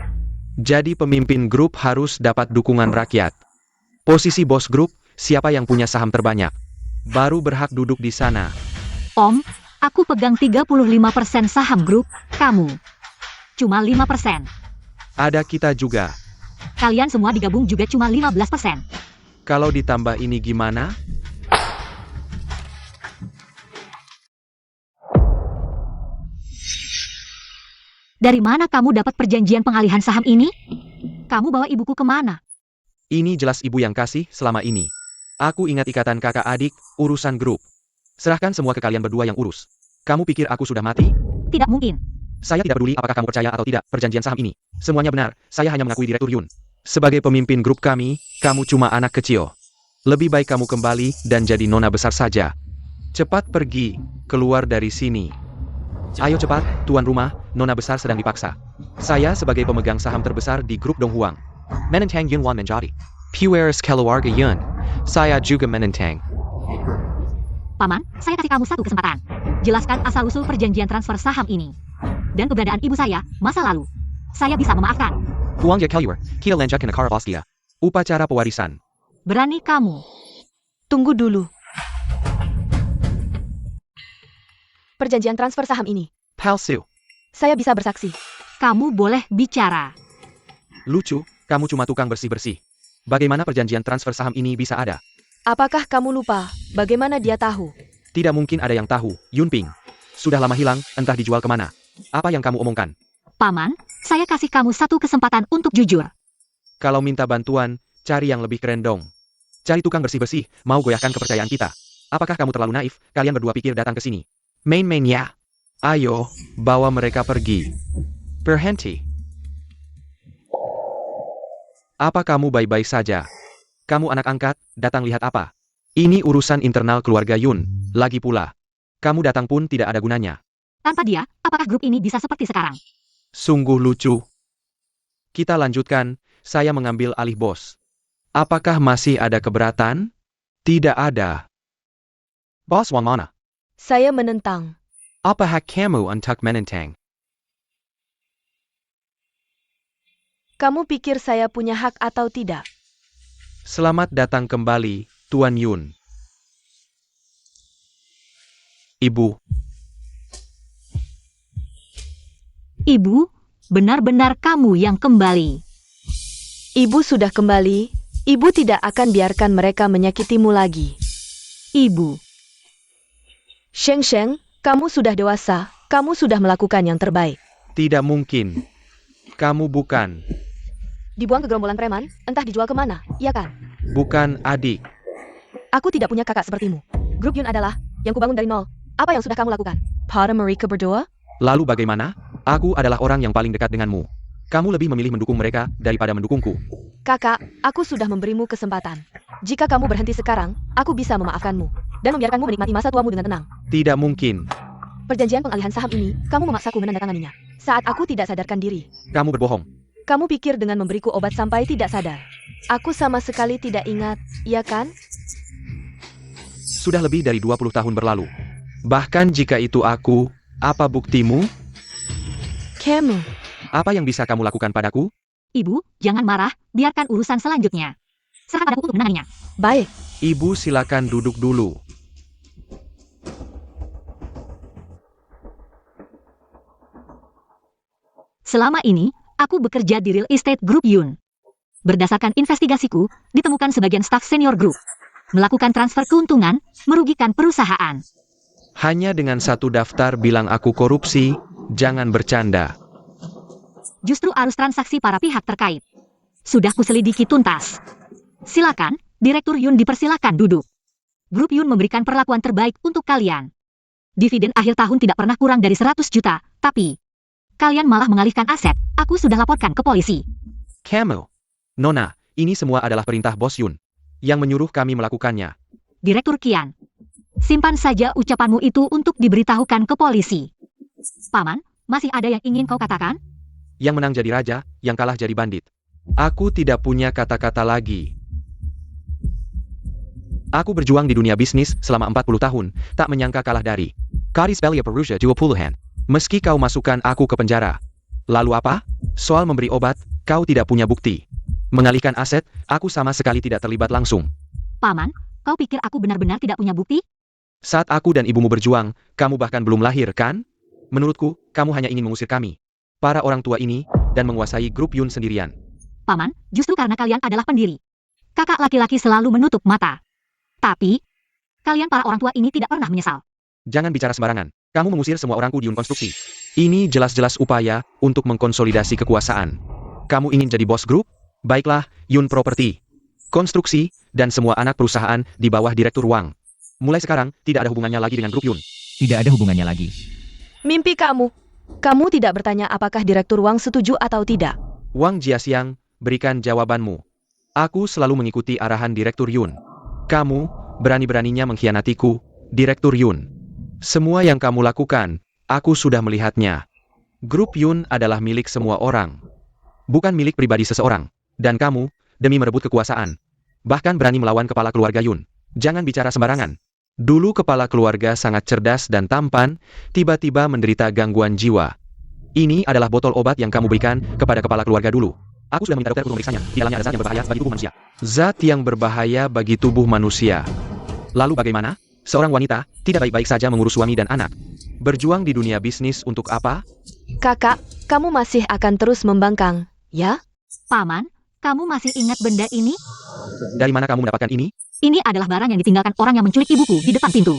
Jadi pemimpin grup harus dapat dukungan rakyat. Posisi bos grup, siapa yang punya saham terbanyak? Baru berhak duduk di sana. Om, aku pegang 35% saham grup, kamu cuma 5%. Ada kita juga. Kalian semua digabung juga cuma 15%. Kalau ditambah ini gimana? Dari mana kamu dapat perjanjian pengalihan saham ini? Kamu bawa ibuku kemana? Ini jelas ibu yang kasih selama ini. Aku ingat ikatan kakak adik, urusan grup. Serahkan semua ke kalian berdua yang urus. Kamu pikir aku sudah mati? Tidak mungkin. Saya tidak peduli apakah kamu percaya atau tidak perjanjian saham ini. Semuanya benar, saya hanya mengakui Direktur Yun. Sebagai pemimpin grup kami, kamu cuma anak kecil. Lebih baik kamu kembali dan jadi nona besar saja. Cepat pergi, keluar dari sini. Ayo cepat, tuan rumah, nona besar sedang dipaksa. Saya sebagai pemegang saham terbesar di grup Donghuang. Menentang Yunwan menjadi Pueris keluarga Yun. Saya juga menentang. Paman, saya kasih kamu satu kesempatan. Jelaskan asal-usul perjanjian transfer saham ini. Dan keberadaan ibu saya, masa lalu. Saya bisa memaafkan. Uang ya keluar, kita lanjutkan akar Ostia. Upacara pewarisan. Berani kamu. Tunggu dulu. Perjanjian transfer saham ini. Palsu. Saya bisa bersaksi. Kamu boleh bicara. Lucu, kamu cuma tukang bersih-bersih. Bagaimana perjanjian transfer saham ini bisa ada? Apakah kamu lupa bagaimana dia tahu? Tidak mungkin ada yang tahu, Yunping. Sudah lama hilang, entah dijual kemana. Apa yang kamu omongkan? Paman, saya kasih kamu satu kesempatan untuk jujur. Kalau minta bantuan, cari yang lebih keren dong. Cari tukang bersih-bersih, mau goyahkan kepercayaan kita. Apakah kamu terlalu naif? Kalian berdua pikir datang ke sini. Main-main ya. Ayo, bawa mereka pergi. Berhenti. Apa kamu baik-baik saja? Kamu anak angkat, datang lihat apa? Ini urusan internal keluarga Yun. Lagi pula, kamu datang pun tidak ada gunanya. Tanpa dia, apakah grup ini bisa seperti sekarang? Sungguh lucu. Kita lanjutkan, saya mengambil alih bos. Apakah masih ada keberatan? Tidak ada. Bos Wang mana? Saya menentang. Apa hak kamu untuk menentang? Kamu pikir saya punya hak atau tidak? Selamat datang kembali, Tuan Yun. Ibu, Ibu, benar-benar kamu yang kembali. Ibu sudah kembali. Ibu tidak akan biarkan mereka menyakitimu lagi. Ibu, Sheng Sheng, kamu sudah dewasa. Kamu sudah melakukan yang terbaik. tidak mungkin. Kamu bukan. Dibuang ke gerombolan preman, entah dijual kemana, iya kan? Bukan adik. Aku tidak punya kakak sepertimu. Grup Yun adalah yang kubangun dari nol. Apa yang sudah kamu lakukan? Para mereka berdua? Lalu bagaimana? Aku adalah orang yang paling dekat denganmu. Kamu lebih memilih mendukung mereka daripada mendukungku. Kakak, aku sudah memberimu kesempatan. Jika kamu berhenti sekarang, aku bisa memaafkanmu dan membiarkanmu menikmati masa tuamu dengan tenang. Tidak mungkin. Perjanjian pengalihan saham ini, kamu memaksaku menandatanganinya. Saat aku tidak sadarkan diri. Kamu berbohong. Kamu pikir dengan memberiku obat sampai tidak sadar. Aku sama sekali tidak ingat, iya kan? Sudah lebih dari 20 tahun berlalu. Bahkan jika itu aku, apa buktimu? Kamu. Apa yang bisa kamu lakukan padaku? Ibu, jangan marah, biarkan urusan selanjutnya. Serahkan padaku untuk menanganinya. Baik. Ibu silakan duduk dulu. Selama ini, aku bekerja di real estate Group Yun. Berdasarkan investigasiku, ditemukan sebagian staf senior grup melakukan transfer keuntungan, merugikan perusahaan. Hanya dengan satu daftar bilang aku korupsi, jangan bercanda. Justru arus transaksi para pihak terkait. Sudah kuselidiki tuntas. Silakan, Direktur Yun dipersilakan duduk. Grup Yun memberikan perlakuan terbaik untuk kalian. Dividen akhir tahun tidak pernah kurang dari 100 juta, tapi kalian malah mengalihkan aset. Aku sudah laporkan ke polisi. Kamu. Nona, ini semua adalah perintah Bos Yun yang menyuruh kami melakukannya. Direktur Kian, simpan saja ucapanmu itu untuk diberitahukan ke polisi. Paman, masih ada yang ingin kau katakan? Yang menang jadi raja, yang kalah jadi bandit. Aku tidak punya kata-kata lagi. Aku berjuang di dunia bisnis selama 40 tahun, tak menyangka kalah dari Kadis Belia Perusia 20-an. Meski kau masukkan aku ke penjara. Lalu apa? Soal memberi obat, kau tidak punya bukti. Mengalihkan aset, aku sama sekali tidak terlibat langsung. Paman, kau pikir aku benar-benar tidak punya bukti? Saat aku dan ibumu berjuang, kamu bahkan belum lahir, kan? Menurutku, kamu hanya ingin mengusir kami, para orang tua ini, dan menguasai grup Yun sendirian. Paman, justru karena kalian adalah pendiri. Kakak laki-laki selalu menutup mata. Tapi, kalian para orang tua ini tidak pernah menyesal. Jangan bicara sembarangan. Kamu mengusir semua orangku di Yun Konstruksi. Ini jelas-jelas upaya untuk mengkonsolidasi kekuasaan. Kamu ingin jadi bos grup? Baiklah, Yun Property, Konstruksi, dan semua anak perusahaan di bawah Direktur Wang. Mulai sekarang, tidak ada hubungannya lagi dengan grup Yun. Tidak ada hubungannya lagi. Mimpi kamu. Kamu tidak bertanya apakah Direktur Wang setuju atau tidak. Wang Jiasiang, berikan jawabanmu. Aku selalu mengikuti arahan Direktur Yun. Kamu, berani-beraninya mengkhianatiku, Direktur Yun. Semua yang kamu lakukan, aku sudah melihatnya. Grup Yun adalah milik semua orang. Bukan milik pribadi seseorang. Dan kamu, demi merebut kekuasaan, bahkan berani melawan kepala keluarga Yun. Jangan bicara sembarangan. Dulu kepala keluarga sangat cerdas dan tampan, tiba-tiba menderita gangguan jiwa. Ini adalah botol obat yang kamu berikan kepada kepala keluarga dulu. Aku sudah meminta dokter untuk memeriksanya. Di dalamnya ada zat yang berbahaya bagi tubuh manusia. Zat yang berbahaya bagi tubuh manusia. Lalu bagaimana? Seorang wanita tidak baik-baik saja mengurus suami dan anak. Berjuang di dunia bisnis untuk apa? Kakak, kamu masih akan terus membangkang, ya? Paman, kamu masih ingat benda ini? Dari mana kamu mendapatkan ini? Ini adalah barang yang ditinggalkan orang yang menculik ibuku di depan pintu.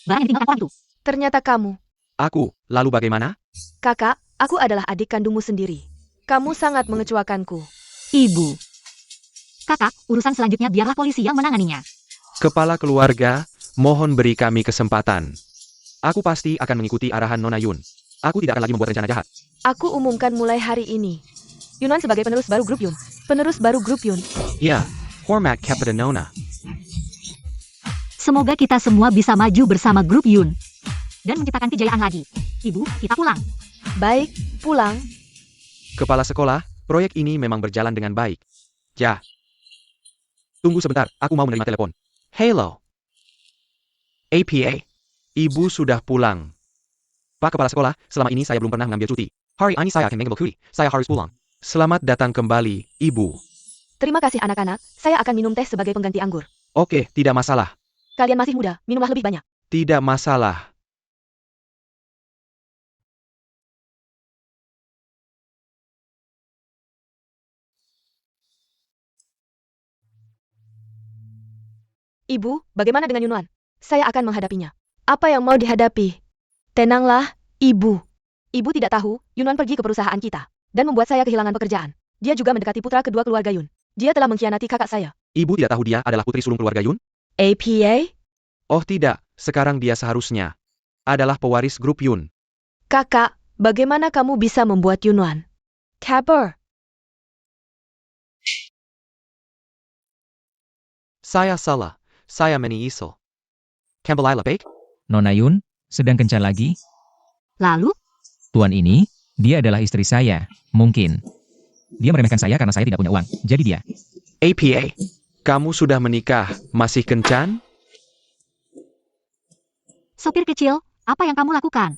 Barang yang ditinggalkan orang itu. Ternyata kamu. Aku. Lalu bagaimana? Kakak, aku adalah adik kandungmu sendiri. Kamu sangat mengecewakanku. Ibu. Kakak, urusan selanjutnya biarlah polisi yang menanganinya. Kepala keluarga, Mohon beri kami kesempatan. Aku pasti akan mengikuti arahan Nona Yun. Aku tidak akan lagi membuat rencana jahat. Aku umumkan mulai hari ini. Yunan sebagai penerus baru grup Yun. Penerus baru grup Yun. Ya, hormat kepada Nona. Semoga kita semua bisa maju bersama grup Yun. Dan menciptakan kejayaan lagi. Ibu, kita pulang. Baik, pulang. Kepala sekolah, proyek ini memang berjalan dengan baik. Ya. Tunggu sebentar, aku mau menerima telepon. Hello. APA. Ibu sudah pulang. Pak Kepala Sekolah, selama ini saya belum pernah mengambil cuti. Hari ini saya akan mengambil cuti. Saya harus pulang. Selamat datang kembali, Ibu. Terima kasih anak-anak, saya akan minum teh sebagai pengganti anggur. Oke, tidak masalah. Kalian masih muda, minumlah lebih banyak. Tidak masalah. Ibu, bagaimana dengan Yunan? Saya akan menghadapinya. Apa yang mau dihadapi? Tenanglah, Ibu. Ibu tidak tahu, Yunan pergi ke perusahaan kita. Dan membuat saya kehilangan pekerjaan. Dia juga mendekati putra kedua keluarga Yun. Dia telah mengkhianati kakak saya. Ibu tidak tahu dia adalah putri sulung keluarga Yun? APA? Oh tidak, sekarang dia seharusnya adalah pewaris grup Yun. Kakak, bagaimana kamu bisa membuat Yunan caper? Saya salah. Saya menyesal. Kembali baik? Nona Yun, sedang kencan lagi? Lalu, Tuan ini, dia adalah istri saya. Mungkin. Dia meremehkan saya karena saya tidak punya uang. Jadi dia. APA, kamu sudah menikah, masih kencan? sopir kecil, apa yang kamu lakukan?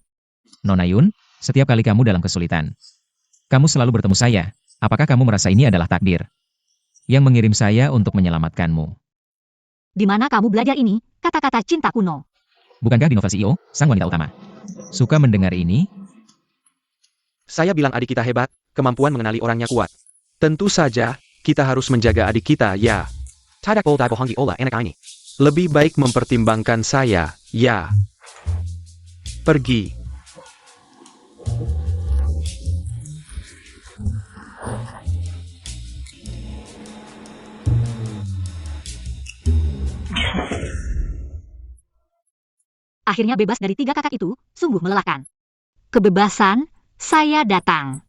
Nona Yun, setiap kali kamu dalam kesulitan, kamu selalu bertemu saya. Apakah kamu merasa ini adalah takdir yang mengirim saya untuk menyelamatkanmu? Di mana kamu belajar ini, kata-kata cinta kuno? Bukankah di novel CEO, sang wanita utama? Suka mendengar ini? Saya bilang adik kita hebat, kemampuan mengenali orangnya kuat. Tentu saja, kita harus menjaga adik kita, ya. Tidak boleh bohongi oleh anak ini. Lebih baik mempertimbangkan saya, ya. Pergi. Akhirnya bebas dari 3 kakak itu, sungguh melelahkan. Kebebasan, saya datang.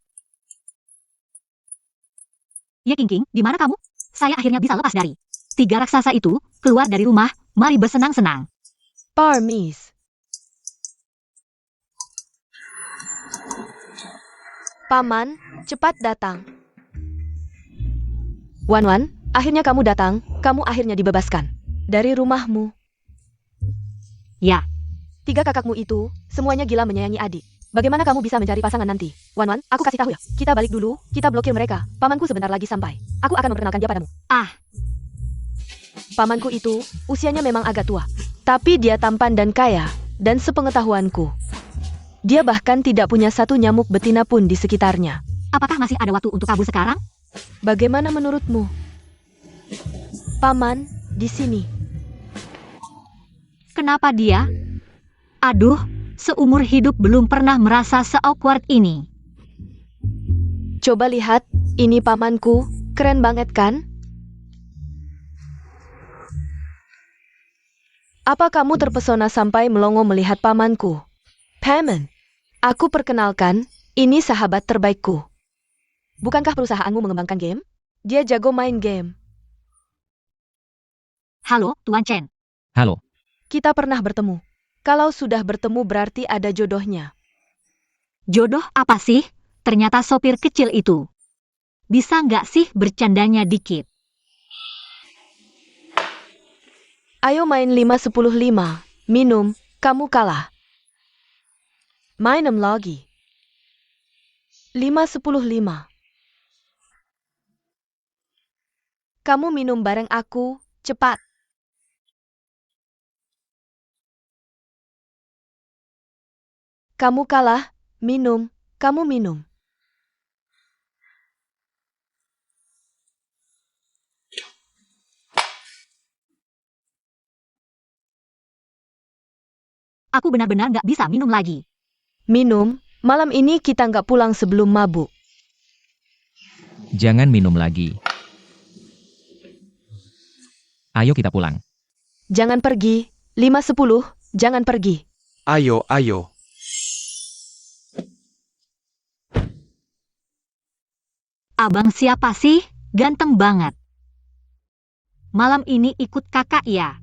Ya King, di mana kamu? Saya akhirnya bisa lepas dari 3 raksasa itu, keluar dari rumah, mari bersenang-senang. Parmis. Paman, cepat datang. Wan, akhirnya kamu datang, kamu akhirnya dibebaskan. Dari rumahmu. Ya, 3 kakakmu itu, semuanya gila menyayangi adik. Bagaimana kamu bisa mencari pasangan nanti? Wan, aku kasih tahu ya. Kita balik dulu, kita blokir mereka. Pamanku sebentar lagi sampai. Aku akan memperkenalkan dia padamu. Pamanku itu, usianya memang agak tua. Tapi dia tampan dan kaya. Dan sepengetahuanku, dia bahkan tidak punya satu nyamuk betina pun di sekitarnya. apakah masih ada waktu untuk kabur sekarang? Bagaimana menurutmu? Paman, di sini. Kenapa dia? Aduh, seumur hidup belum pernah merasa se-awkward ini. Coba lihat, ini pamanku, keren banget kan? Apa kamu terpesona sampai melongo melihat pamanku? Paman, aku perkenalkan, ini sahabat terbaikku. Bukankah perusahaanmu mengembangkan game? Dia jago main game. Halo, Tuan Chen. Halo, Kita pernah bertemu. Kalau sudah bertemu berarti ada jodohnya. Jodoh apa sih? Ternyata sopir kecil itu. Bisa nggak sih bercandanya dikit? Ayo main 5-10-5. Minum, kamu kalah. Mainem lagi. 5-10-5. Kamu minum bareng aku, cepat. Kamu kalah, minum, kamu minum. Aku benar-benar nggak bisa minum lagi. Minum, malam ini kita nggak pulang sebelum mabuk. jangan minum lagi. Ayo kita pulang. Jangan pergi, 5-10, jangan pergi. Ayo, ayo. Abang siapa sih? Ganteng banget. Malam ini ikut kakak ya?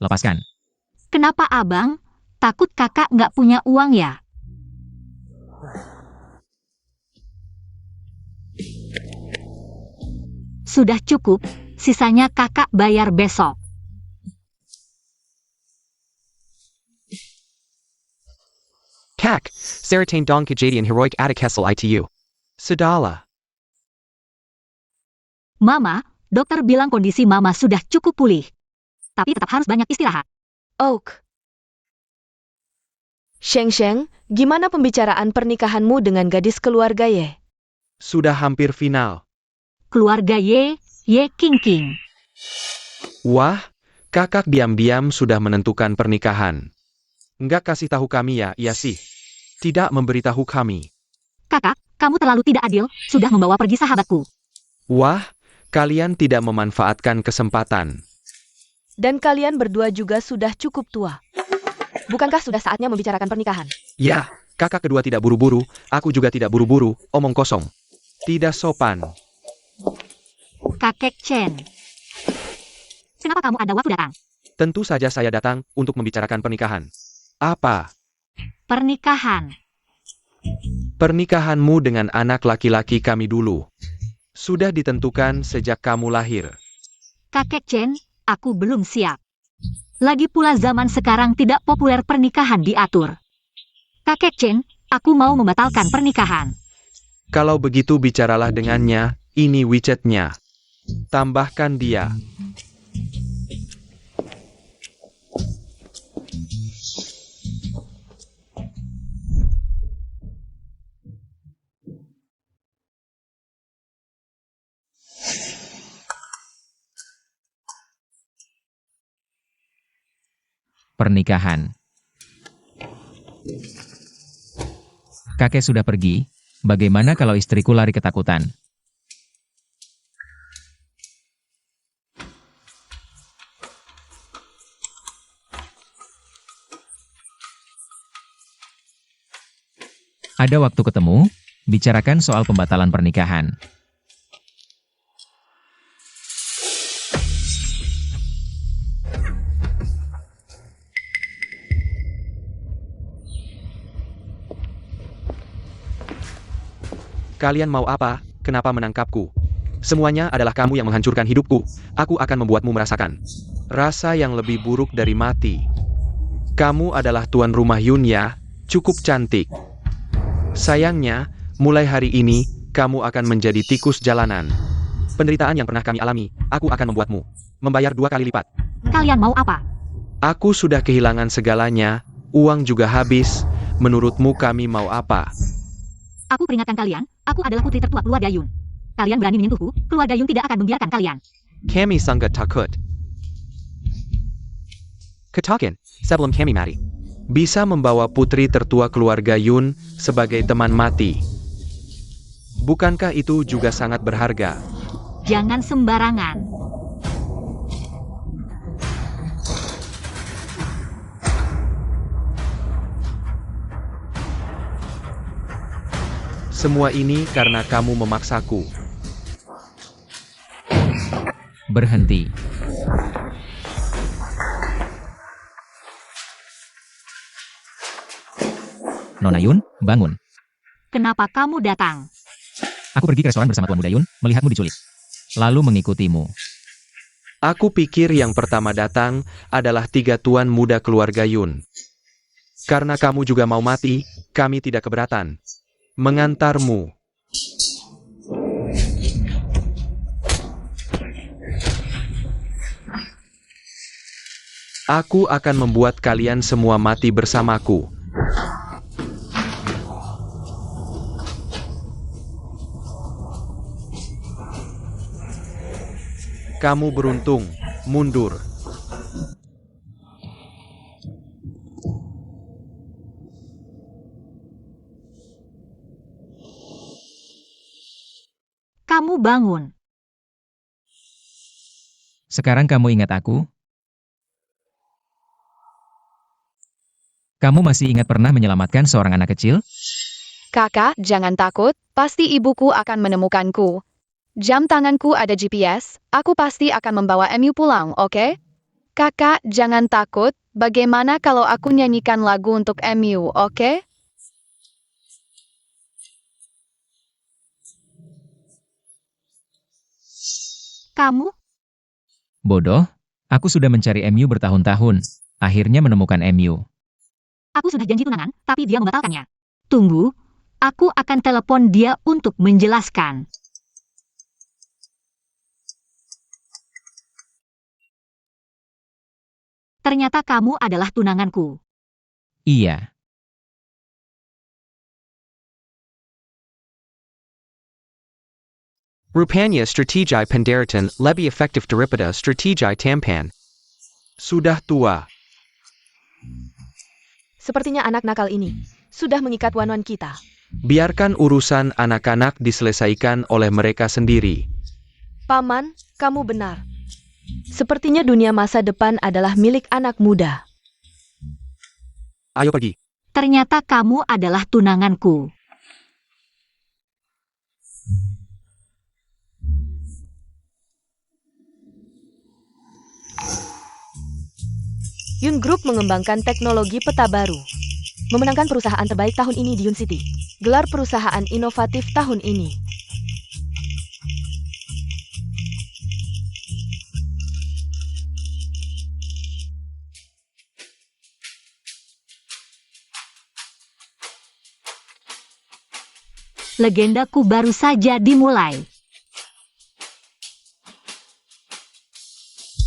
Lepaskan. Kenapa abang? Takut kakak nggak punya uang ya? Sudah cukup, sisanya kakak bayar besok. Kak, Saratain Dong Kejadian Heroic Adik Hessel ITU. Sedala. Mama, dokter bilang kondisi mama sudah cukup pulih. Tapi tetap harus banyak istirahat. Oak. Sheng, gimana pembicaraan pernikahanmu dengan gadis keluarga Ye? Sudah hampir final. Keluarga Ye King. Wah, kakak diam-diam sudah menentukan pernikahan. Nggak kasih tahu kami ya, iya sih. Tidak memberitahu kami. Kakak, kamu terlalu tidak adil, sudah membawa pergi sahabatku. Wah, kalian tidak memanfaatkan kesempatan. Dan kalian berdua juga sudah cukup tua. Bukankah sudah saatnya membicarakan pernikahan? Ya, kakak kedua tidak buru-buru, aku juga tidak buru-buru, omong kosong. Tidak sopan. Kakek Chen. Kenapa kamu ada waktu datang? Tentu saja saya datang untuk membicarakan pernikahan. Apa? Pernikahan. Pernikahanmu dengan anak laki-laki kami dulu. Sudah ditentukan sejak kamu lahir. Kakek Chen, aku belum siap. Lagi pula zaman sekarang tidak populer pernikahan diatur. Kakek Chen, aku mau membatalkan pernikahan. Kalau begitu bicaralah dengannya, ini WeChat-nya. Tambahkan dia. Pernikahan. Kakek sudah pergi, bagaimana kalau istriku lari ketakutan? Ada waktu ketemu, bicarakan soal pembatalan pernikahan. Kalian mau apa? Kenapa menangkapku? Semuanya adalah kamu yang menghancurkan hidupku. Aku akan membuatmu merasakan rasa yang lebih buruk dari mati. Kamu adalah tuan rumah Yun ya, cukup cantik. Sayangnya, mulai hari ini, kamu akan menjadi tikus jalanan. Penderitaan yang pernah kami alami, aku akan membuatmu membayar 2 kali lipat. Kalian mau apa? Aku sudah kehilangan segalanya, uang juga habis. Menurutmu kami mau apa? Aku peringatkan kalian, aku adalah putri tertua keluarga Yun. Kalian berani menyentuhku, keluarga Yun tidak akan membiarkan kalian. Kami sangat takut. Ketakin, sebelum kami mati. Bisa membawa putri tertua keluarga Yun sebagai teman mati. Bukankah itu juga sangat berharga? Jangan sembarangan. Semua ini karena kamu memaksaku. Berhenti. Nona Yun, bangun. Kenapa kamu datang? Aku pergi ke restoran bersama Tuan Muda Yun, melihatmu diculik. Lalu mengikutimu. Aku pikir yang pertama datang adalah 3 tuan muda keluarga Yun. Karena kamu juga mau mati, kami tidak keberatan mengantarmu. Aku akan membuat kalian semua mati bersamaku. Kamu beruntung, mundur. Kamu bangun. Sekarang kamu ingat aku? Kamu masih ingat pernah menyelamatkan seorang anak kecil? Kakak, jangan takut, pasti ibuku akan menemukanku. Jam tanganku ada GPS, aku pasti akan membawa MU pulang, oke? Kakak, jangan takut, bagaimana kalau aku nyanyikan lagu untuk MU, oke? Kamu? Bodoh, aku sudah mencari MU bertahun-tahun. Akhirnya menemukan MU. Aku sudah janji tunangan, tapi dia membatalkannya. Tunggu, aku akan telepon dia untuk menjelaskan. Ternyata kamu adalah tunanganku. Iya. Rupanya strategi pendaratan lebih efektif daripada strategi tampan. Sudah tua. Sepertinya anak nakal ini sudah mengikat wan-wan kita. Biarkan urusan anak-anak diselesaikan oleh mereka sendiri. Paman, kamu benar. Sepertinya dunia masa depan adalah milik anak muda. Ayo pergi. Ternyata kamu adalah tunanganku. Yun Group mengembangkan teknologi peta baru. Memenangkan perusahaan terbaik tahun ini di Yun City. Gelar perusahaan inovatif tahun ini. Legendaku baru saja dimulai.